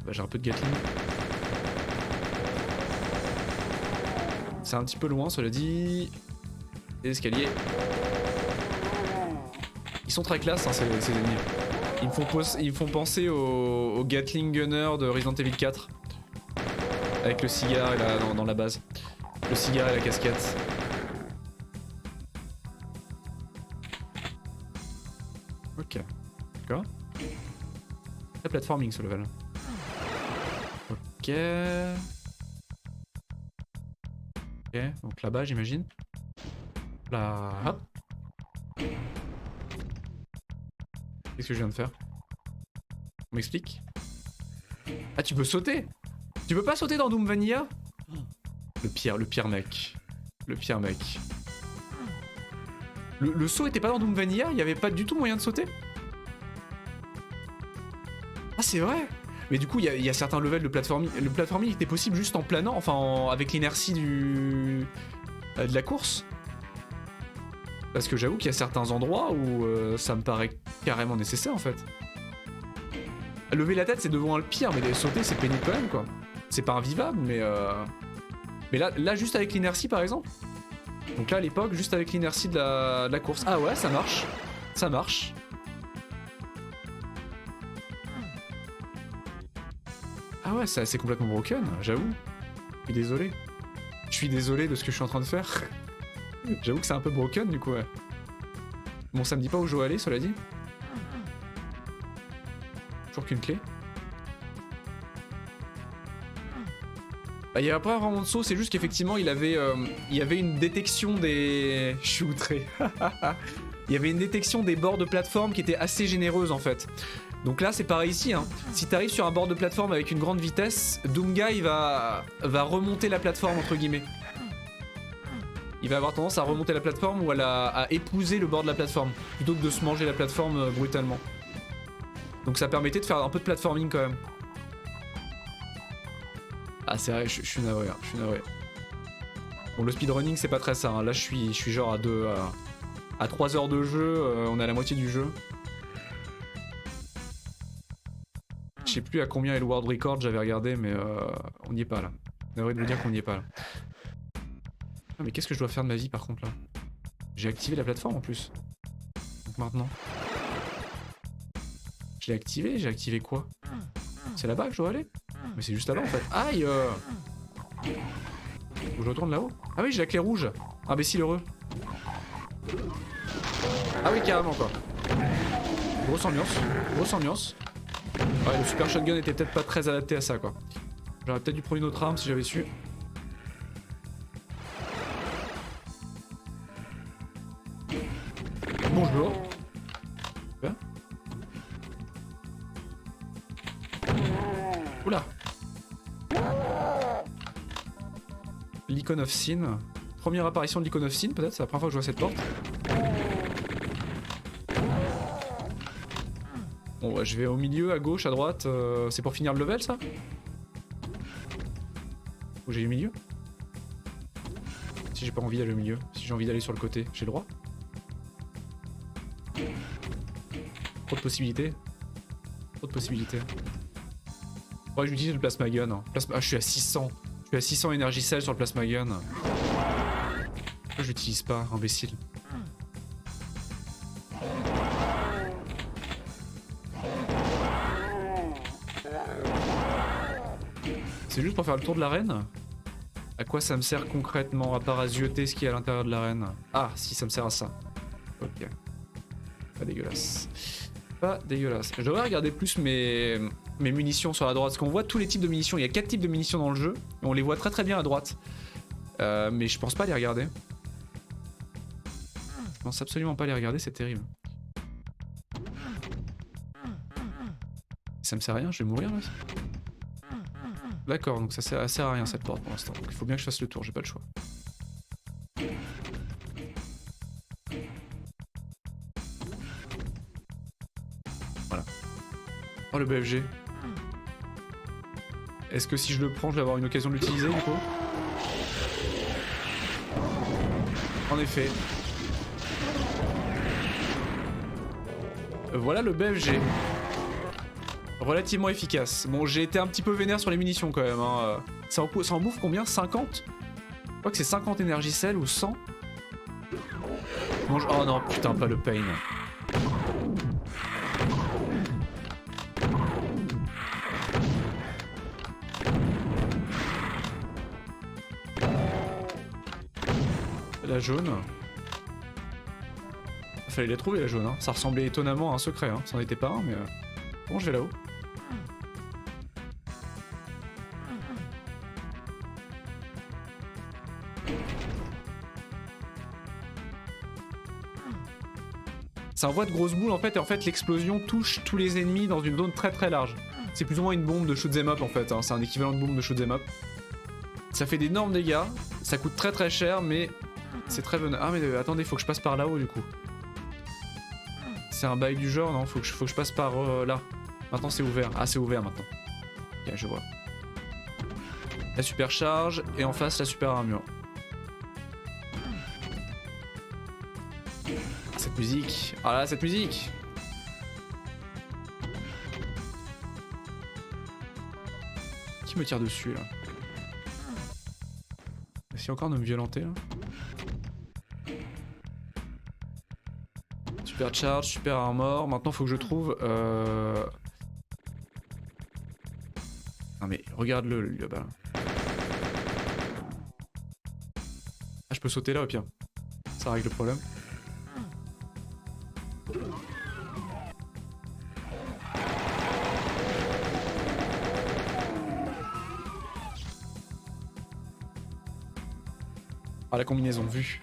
Bah, j'ai un peu de Gatling. C'est un petit peu loin, cela dit. Les escaliers. Ils sont très classe, hein, ces ennemis. Ils me font penser au Gatling Gunner de Resident Evil 4. Avec le cigare et dans la base. Le cigare et la casquette. Ok. D'accord. La platforming ce level. Ok. Ok, donc là-bas j'imagine. Là. Hop. Qu'est-ce que je viens de faire? On m'explique? Ah, tu peux sauter? Tu peux pas sauter dans Doom Vanilla? Le pire mec. Le pire mec. Le saut était pas dans Doom Vanilla? Il y avait pas du tout moyen de sauter? Ah, c'est vrai! Mais du coup, il y a certains levels de platforming. Le platforming était possible juste en planant, enfin avec l'inertie de la course. Parce que j'avoue qu'il y a certains endroits où ça me paraît carrément nécessaire en fait. Lever la tête c'est devant le pire, mais sauter c'est pénible quand même quoi. C'est pas invivable, mais là juste avec l'inertie par exemple. Donc là à l'époque, juste avec l'inertie de la course. Ah ouais, ça marche. Ça marche. Ah ouais, c'est complètement broken, j'avoue. Je suis désolé. Je suis désolé de ce que je suis en train de faire. J'avoue que c'est un peu broken du coup, ouais. Bon, ça me dit pas où je dois aller, cela dit. Toujours qu'une clé. Bah, il y a pas vraiment de saut, c'est juste qu'effectivement il y avait une détection des... Je suis outré. Il y avait une détection des bords de plateforme qui était assez généreuse en fait. Donc là c'est pareil ici, hein. Si t'arrives sur un bord de plateforme avec une grande vitesse, Doomguy va remonter la plateforme entre guillemets. Il va avoir tendance à remonter la plateforme ou à épouser le bord de la plateforme, plutôt que de se manger la plateforme brutalement. Donc ça permettait de faire un peu de platforming quand même. Ah c'est vrai, je suis navré, hein, je suis navré. Bon, le speedrunning c'est pas très ça, hein. Là je suis genre à 3 heures de jeu, on est à la moitié du jeu. Je sais plus à combien est le world record, j'avais regardé, mais on n'y est pas là. Navré de vous dire qu'on n'y est pas là. Ah, mais qu'est-ce que je dois faire de ma vie par contre là? J'ai activé la plateforme en plus. Donc maintenant. Je l'ai activé quoi? C'est là-bas que je dois aller? Mais c'est juste là-bas en fait. Aïe! Faut que je retourne là-haut? Ah oui, j'ai la clé rouge. Imbécile heureux. Ah oui, carrément quoi. Grosse ambiance. Grosse ambiance. Ouais, le super shotgun était peut-être pas très adapté à ça quoi. J'aurais peut-être dû prendre une autre arme si j'avais su. Bonjour. Bien. Oula. L'icon of sin. Première apparition de l'icon of sin peut-être, c'est la première fois que je vois cette porte. Bon bah, je vais au milieu, à gauche, à droite, c'est pour finir le level ça? Ou j'ai eu milieu? Si j'ai pas envie d'aller au milieu, si j'ai envie d'aller sur le côté, j'ai le droit? Trop de possibilités. Trop de possibilités. Faudrait que j'utilise le plasma gun. Hein. Ah, je suis à 600. Je suis à 600 énergie cell sur le plasma gun. Pourquoi je l'utilise pas, imbécile? C'est juste pour faire le tour de l'arène? À quoi ça me sert concrètement, à part à zioter ce qui est à l'intérieur de l'arène? Ah, si, ça me sert à ça. Ok. Pas dégueulasse. Pas dégueulasse. Je devrais regarder plus mes munitions sur la droite, parce qu'on voit tous les types de munitions. Il y a 4 types de munitions dans le jeu, et on les voit très très bien à droite. Mais je pense pas les regarder. Je pense absolument pas les regarder, c'est terrible. Ça me sert à rien, je vais mourir là. D'accord, donc ça sert à rien cette porte pour l'instant. Donc il faut bien que je fasse le tour, j'ai pas le choix. Voilà. Oh le BFG. Est-ce que si je le prends, je vais avoir une occasion de l'utiliser du coup? En effet. Voilà le BFG. Relativement efficace. Bon, j'ai été un petit peu vénère sur les munitions quand même. Hein. Ça en bouffe combien? 50? Je crois que c'est 50 énergie cell ou 100. Bon, oh non, putain, pas le pain. La jaune. Fallait les trouver la jaune. Hein. Ça ressemblait étonnamment à un secret. Hein. Ça n'en était pas un, mais... Bon, je vais là-haut. Ça envoie de grosses boules en fait, et en fait l'explosion touche tous les ennemis dans une zone très très large. C'est plus ou moins une bombe de shoot'em up en fait, hein. C'est un équivalent de bombe de shoot'em up. Ça fait d'énormes dégâts, ça coûte très très cher, mais c'est très bon. Ah mais attendez, faut que je passe par là-haut du coup. C'est un bail du genre, non? Faut que je passe par là. Maintenant c'est ouvert. Ah c'est ouvert maintenant. Ok, je vois. La supercharge, et en face la super armure. Cette musique. Ah là, cette musique. Qui me tire dessus là? Essaye encore de me violenter là. Super charge, super armor. Maintenant faut que je trouve... Non mais regarde-le lui là-bas. Ah je peux sauter là au pire. Ça règle le problème. Ah la combinaison vue.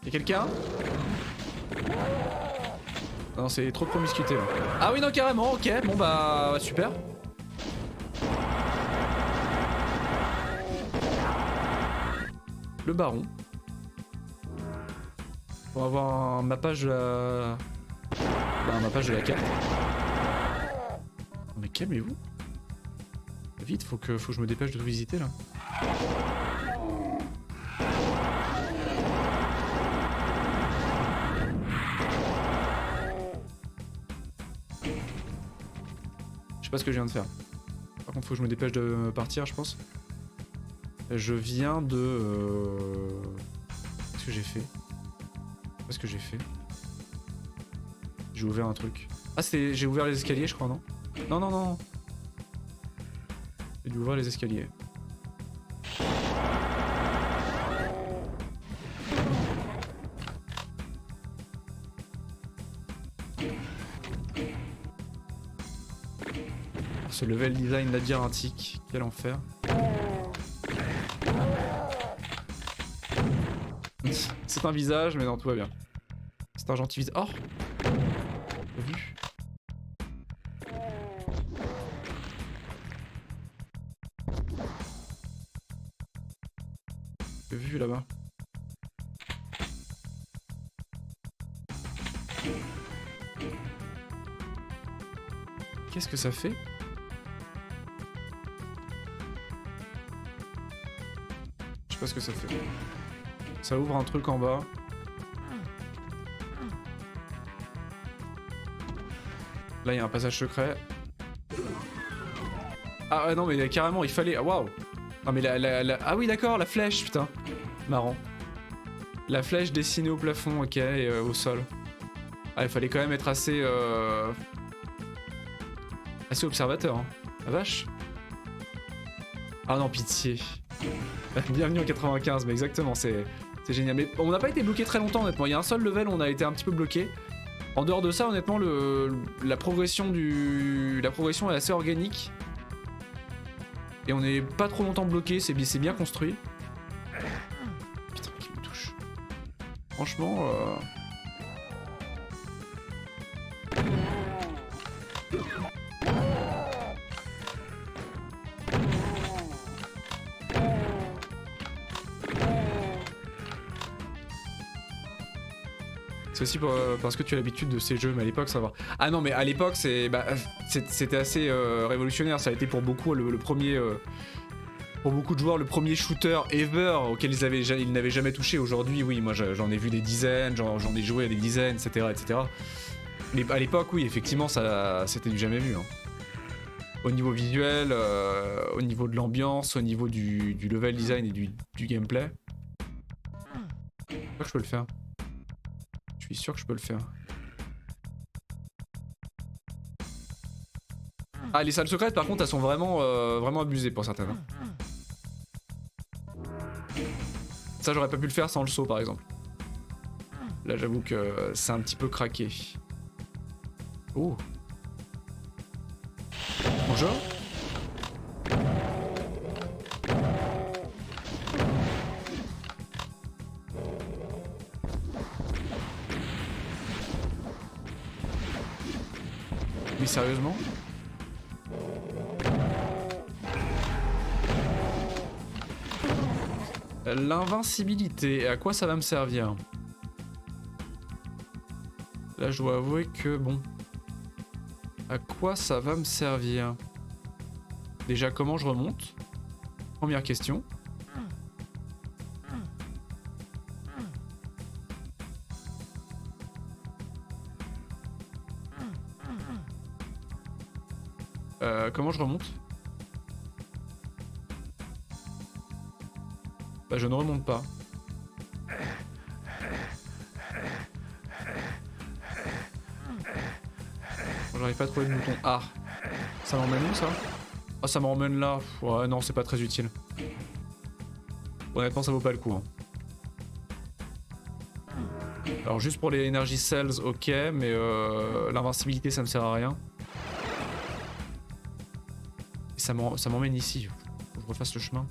Y'a quelqu'un? Non c'est trop de promiscuité là. Ah oui non carrément, ok, bon bah super. Le baron. On va avoir un mappage de la... Bah, un mappage de la carte. Mais calmez-vous. Vite, faut que je me dépêche de tout visiter là. Je sais pas ce que je viens de faire. Par contre, faut que je me dépêche de partir, je pense. Je viens de... Qu'est-ce que j'ai fait? Qu'est-ce que j'ai fait? J'ai ouvert un truc. Ah, c'était... J'ai ouvert les escaliers, je crois, non? Non, non, non. J'ai dû ouvrir les escaliers. Ce level design labyrinthique, quel enfer. C'est un visage, mais non, tout va bien. C'est un gentil visage. Oh! Vu. Vu là-bas. Qu'est-ce que ça fait? pas ce que ça fait. Ça ouvre un truc en bas. Là, il y a un passage secret. Ah non, mais carrément, il fallait... Waouh. Non, mais ah oui, d'accord, la flèche, putain. Marrant. La flèche dessinée au plafond, ok, et au sol. Ah, il fallait quand même être assez... assez observateur, hein. La vache. Ah non, pitié. Bienvenue en 95, mais exactement, c'est génial. Mais on n'a pas été bloqué très longtemps, honnêtement. Il y a un seul level où on a été un petit peu bloqué. En dehors de ça, honnêtement, la progression est assez organique. Et on n'est pas trop longtemps bloqué, c'est bien construit. Putain, qui me touche. Franchement... C'est aussi parce que tu as l'habitude de ces jeux, mais à l'époque ça va. Ah non, mais à l'époque c'était assez révolutionnaire. Ça a été pour beaucoup le premier, pour beaucoup de joueurs, le premier shooter ever auquel ils n'avaient jamais touché. Aujourd'hui, oui, moi j'en ai vu des dizaines, j'en ai joué à des dizaines, etc., etc. Mais à l'époque, oui, effectivement, c'était du jamais vu. Hein. Au niveau visuel, au niveau de l'ambiance, au niveau du level design et du gameplay. Je crois que je peux le faire. Je suis sûr que je peux le faire. Ah, les salles secrètes, par contre, elles sont vraiment, vraiment abusées pour certaines. Hein. Ça, j'aurais pas pu le faire sans le saut, par exemple. Là, j'avoue que c'est un petit peu craqué. Oh. Bonjour. Oui, sérieusement? L'invincibilité, à quoi ça va me servir? Là, je dois avouer que, bon... À quoi ça va me servir? Déjà, comment je remonte? Première question. Comment je remonte? Bah, je ne remonte pas. J'arrive pas à trouver le bouton. Ah! Ça m'emmène où, ça? Ah, ça m'emmène là. Ouais, non, c'est pas très utile. Honnêtement, ça vaut pas le coup. Hein. Alors, juste pour les Energy Cells, ok, mais l'invincibilité, ça me sert à rien. Et ça m'emmène ici. Faut que je refasse le chemin.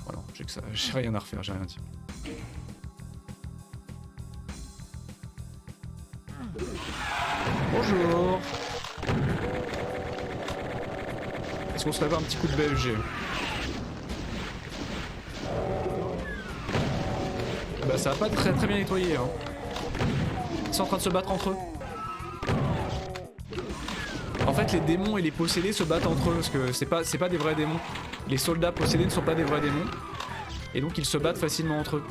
Voilà, j'ai rien à refaire, j'ai rien dit. Bonjour. Est-ce qu'on se ferait pas un petit coup de BFG? Bah ça va pas très bien nettoyer hein. Ils sont en train de se battre entre eux. En fait les démons et les possédés se battent entre eux parce que c'est pas des vrais démons. Les soldats possédés ne sont pas des vrais démons. Et donc ils se battent facilement entre eux.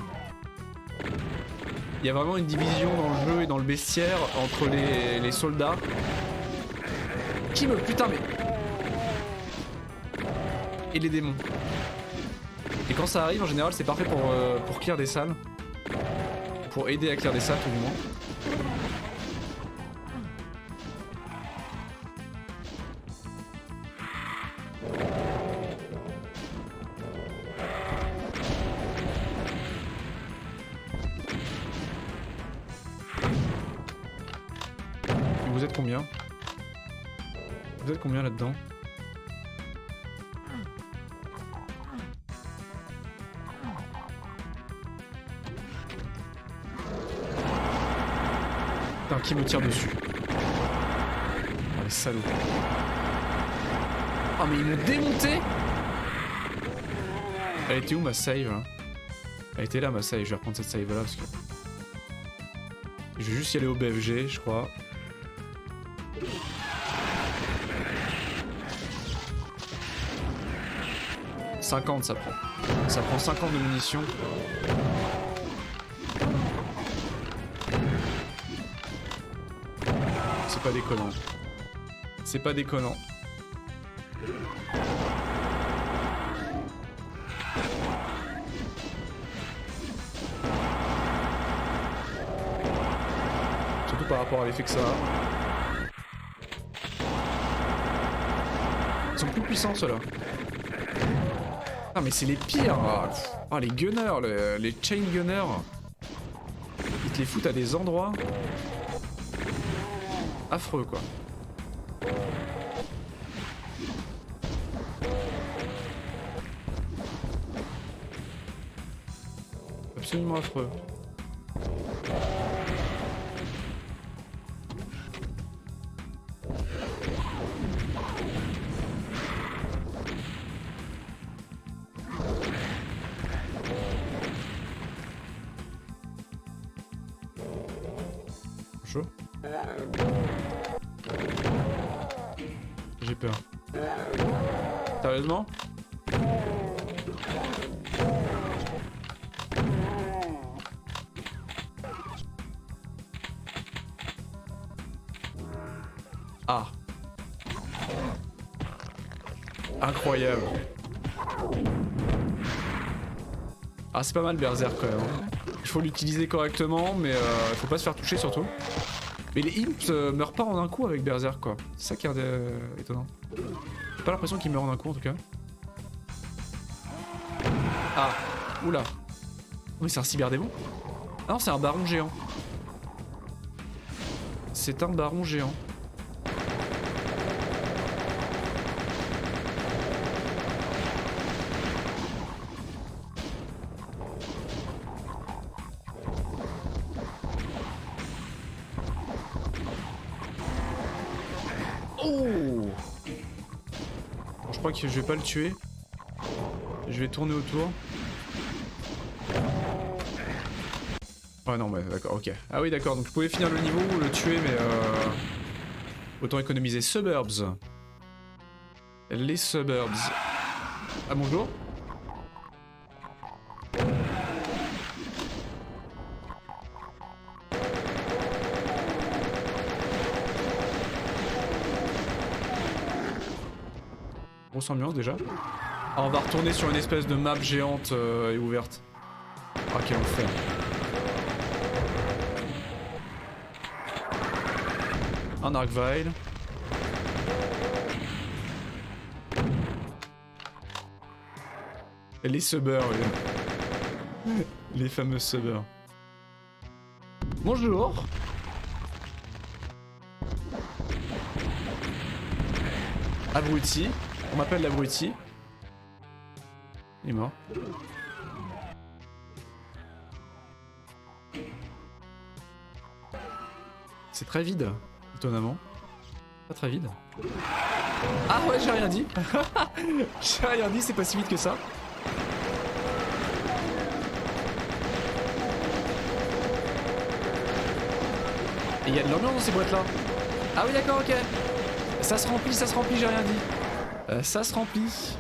Il y a vraiment une division dans le jeu et dans le bestiaire entre les soldats. Qui me... Putain mais... Et les démons. Et quand ça arrive en général c'est parfait pour clear des salles. Pour aider à clear des salles tout du moins. Vous êtes combien? Vous êtes combien là-dedans? Putain, qui me tire dessus? Oh les salauds. Oh mais ils m'ont démonté. Elle était où ma save hein? Elle était là ma save, je vais reprendre cette save là parce que... Je vais juste y aller au BFG je crois. 50 ça prend. Ça prend 50 de munitions. C'est pas déconnant. C'est pas déconnant. Surtout par rapport à l'effet que ça a. Ils sont plus puissants ceux-là. Ah mais c'est les pires. Ah les gunners, les chain gunners. Ils te les foutent à des endroits affreux quoi. Absolument affreux. Chaud. J'ai peur. Sérieusement? Ah. Incroyable. Ah c'est pas mal Berserk quand même. Il faut l'utiliser correctement mais il faut pas se faire toucher surtout. Mais les imps meurent pas en un coup avec Berserk quoi. C'est ça qui est étonnant. J'ai pas l'impression qu'ils meurent en un coup en tout cas. Ah. Oula. Oh, mais c'est un cyberdémon. Ah non c'est un baron géant. C'est un baron géant. Oh! Bon, je crois que je vais pas le tuer. Je vais tourner autour. Ouais non mais d'accord, ok. Ah oui d'accord, donc je pouvais finir le niveau ou le tuer mais autant économiser. Suburbs. Les suburbs. Ah bonjour. Grosse ambiance déjà. Ah, on va retourner sur une espèce de map géante et ouverte. Ah quel enfer. Un Arcvile. Et les subbers, les fameux subbers. Bonjour. Abruti. On m'appelle l'abruti. Il est mort. C'est très vide, étonnamment. Pas très vide. Ah ouais, j'ai rien dit. J'ai rien dit, c'est pas si vite que ça. Et il y a de l'ambiance dans ces boîtes là. Ah oui d'accord, ok. Ça se remplit, j'ai rien dit. Ça se remplit.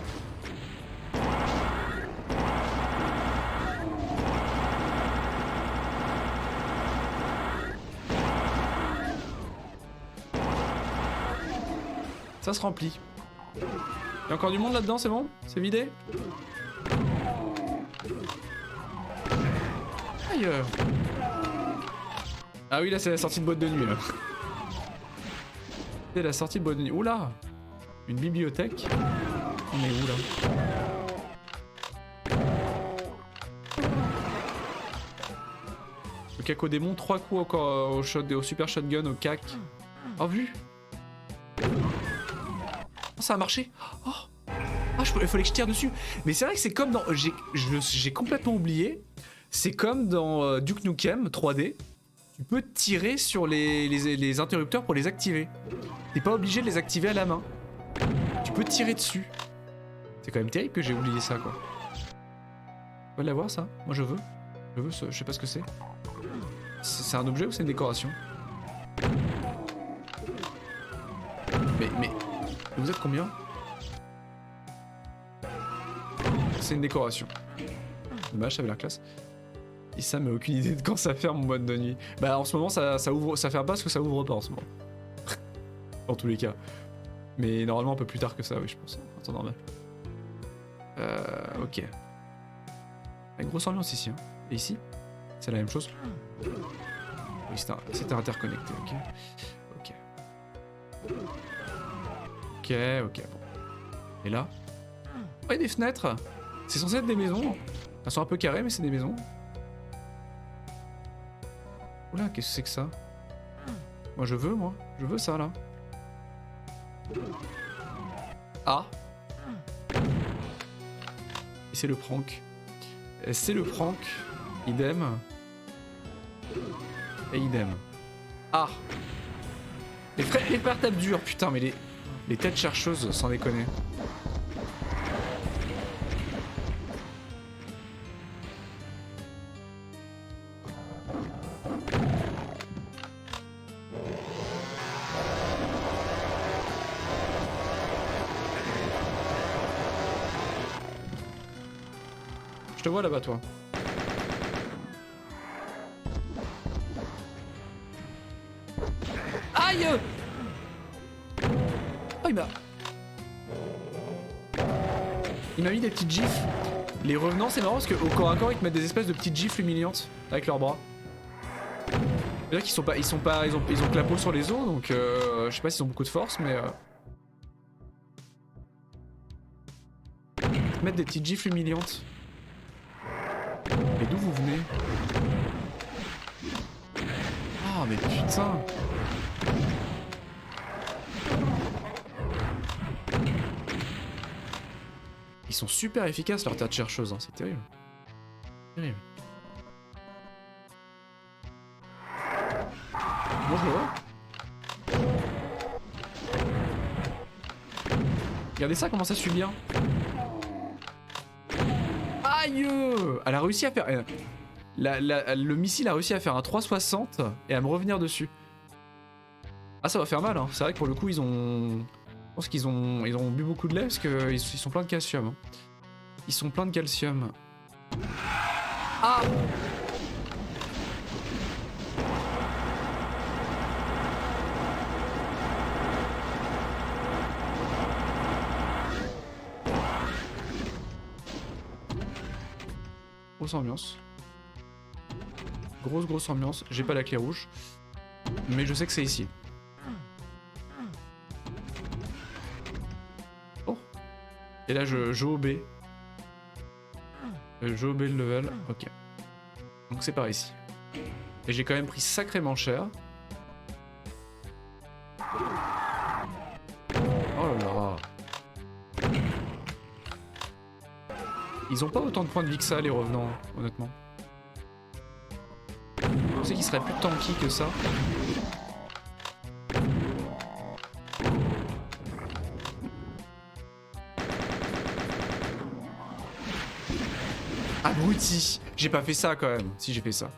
Ça se remplit. Il y a encore du monde là-dedans, c'est bon? C'est vidé? Ailleurs. Ah oui, là c'est la sortie de boîte de nuit là. C'est la sortie de boîte de nuit. Oula! Une bibliothèque. On est où là? Le cacodémon, 3 coups encore au super shotgun, au cac. Oh, vu? Oh, ça a marché. Oh. Ah, il fallait que je tire dessus. Mais c'est vrai que c'est comme dans... J'ai complètement oublié. C'est comme dans Duke Nukem 3D. Tu peux tirer sur les interrupteurs pour les activer. T'es pas obligé de les activer à la main. Tu peux tirer dessus. C'est quand même terrible que j'ai oublié ça, quoi. On va l'avoir, ça? Moi, je veux. Je sais pas ce que c'est. C'est un objet ou c'est une décoration? Mais vous êtes combien? c'est une décoration. Dommage, ça avait l'air classe. Et ça, mais aucune idée de quand ça ferme mon boîte de nuit. Bah en ce moment ça ouvre, ça ferme pas parce que ça ouvre pas en ce moment. Dans tous les cas. Mais normalement un peu plus tard que ça, oui je pense. En temps normal. Ok. Une grosse ambiance ici. Hein. Et ici, c'est la même chose. Oui, c'était interconnecté, ok. Ok. Ok, bon. Et là? Ouais, des fenêtres. C'est censé être des maisons. Elles sont un peu carrées, mais c'est des maisons. Oula, qu'est-ce que c'est que ça? Moi, je veux ça, là. Ah. Et c'est le prank. C'est le prank. Idem. Et idem. Ah. Les frères tapent dur, putain, mais les têtes chercheuses, sans déconner. Je te vois là-bas, toi. Aïe! Oh, il m'a mis des petites gifs. Les revenants, c'est marrant parce qu'au corps à corps, ils te mettent des espèces de petites gifs humiliantes avec leurs bras. C'est-à-dire qu'ils ont que la peau sur les os, donc je sais pas s'ils ont beaucoup de force, mais ils te mettent des petites gifs humiliantes. Mais d'où vous venez? Ah mais putain! Ils sont super efficaces leurs tas de chercheuses, hein. C'est terrible. Terrible. Bonjour. Regardez ça, comment ça suit bien. Aïe! Elle a réussi à faire... le missile a réussi à faire un 360 et à me revenir dessus. Ah, ça va faire mal, hein. C'est vrai que pour le coup, ils ont... Je pense qu'ils ont bu beaucoup de lait parce qu'ils sont pleins de calcium. Hein. Ils sont pleins de calcium. Ah! Grosse ambiance. Grosse ambiance. J'ai pas la clé rouge. Mais je sais que c'est ici. Oh. Et là je OB. Je OB le level. Ok. Donc c'est par ici. Et j'ai quand même pris sacrément cher. Oh là là. Ils ont pas autant de points de vie que ça, les revenants, honnêtement. Je sais qu'ils seraient plus tanky que ça. Abruti! J'ai pas fait ça quand même. Si, j'ai fait ça.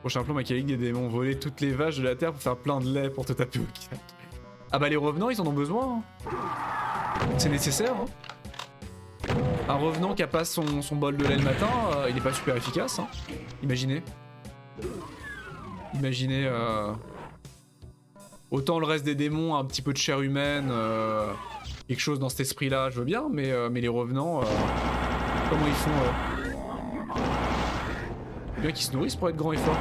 Prochain plan machiavélique des démons. Voler toutes les vaches de la terre pour faire plein de lait pour te taper au cul. Ah bah les revenants, ils en ont besoin. Hein. C'est nécessaire. Hein. Un revenant qui a pas son bol de lait le matin, il est pas super efficace. Hein. Imaginez. Imaginez... Autant le reste des démons, un petit peu de chair humaine, quelque chose dans cet esprit-là, je veux bien, mais les revenants, comment ils font bien qu'ils se nourrissent pour être grands et forts.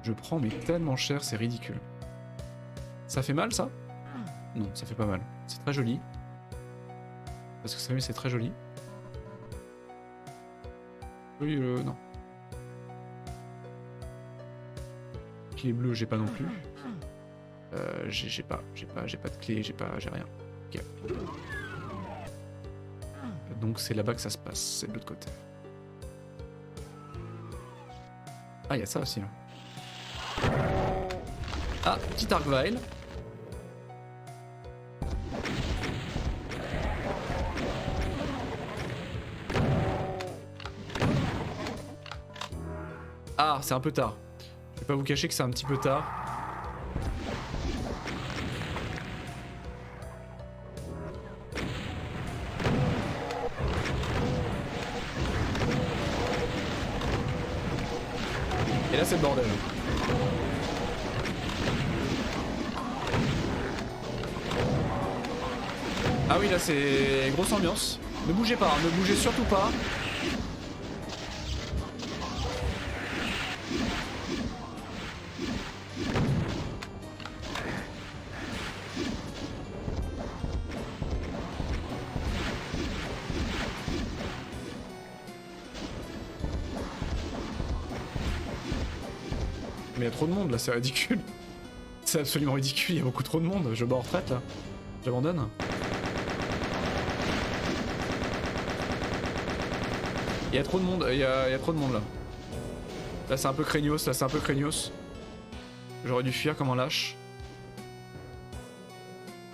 Je prends mais tellement cher, c'est ridicule. Ça fait mal ça? Non, ça fait pas mal. C'est très joli. Parce que ça c'est très joli. Oui, non. Clé bleue, j'ai pas non plus. J'ai pas de clé, j'ai rien. Ok. Donc c'est là-bas que ça se passe, c'est de l'autre côté. Ah, il y a ça aussi là. Ah, petit Argvile. Ah, c'est un peu tard. Je vais pas vous cacher que c'est un petit peu tard. Et là c'est le bordel. Ah oui là c'est grosse ambiance. Ne bougez pas, ne bougez surtout pas. Mais il y a trop de monde là, c'est ridicule. C'est absolument ridicule, il y a beaucoup trop de monde. Je bats en retraite là. J'abandonne. Il y a trop de monde, il y a trop de monde là. Là c'est un peu craignos, là c'est un peu craignos. J'aurais dû fuir comme un lâche.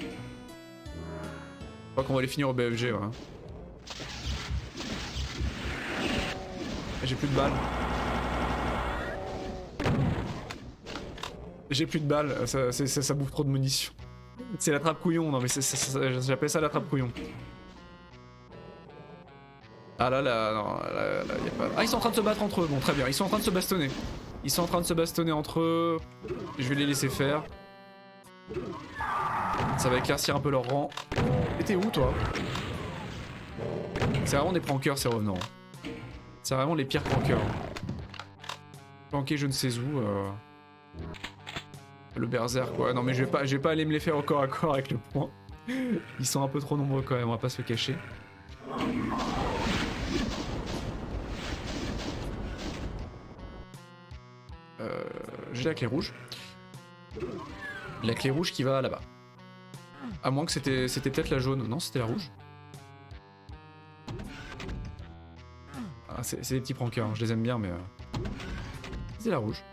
Je crois qu'on va les finir au BFG, ouais. J'ai plus de balles. J'ai plus de balles, ça bouffe trop de munitions. C'est la trappe couillon, non mais j'appelle ça la trappe couillon. Ah là, non, là, y a pas... Ah ils sont en train de se battre entre eux, bon très bien, ils sont en train de se bastonner. Ils sont en train de se bastonner entre eux. Je vais les laisser faire. Ça va éclaircir un peu leur rang. Et t'es où toi? C'est vraiment des prankers ces revenants. C'est vraiment les pires prankers. Planqués je ne sais où. Le berserk quoi. Non mais je vais pas aller me les faire au corps à corps avec le point. Ils sont un peu trop nombreux quand même, on va pas se le cacher. J'ai la clé rouge. La clé rouge qui va là-bas. À moins que c'était peut-être la jaune. Non, c'était la rouge. Ah, c'est des petits prankers, hein. Je les aime bien, mais... C'est la rouge.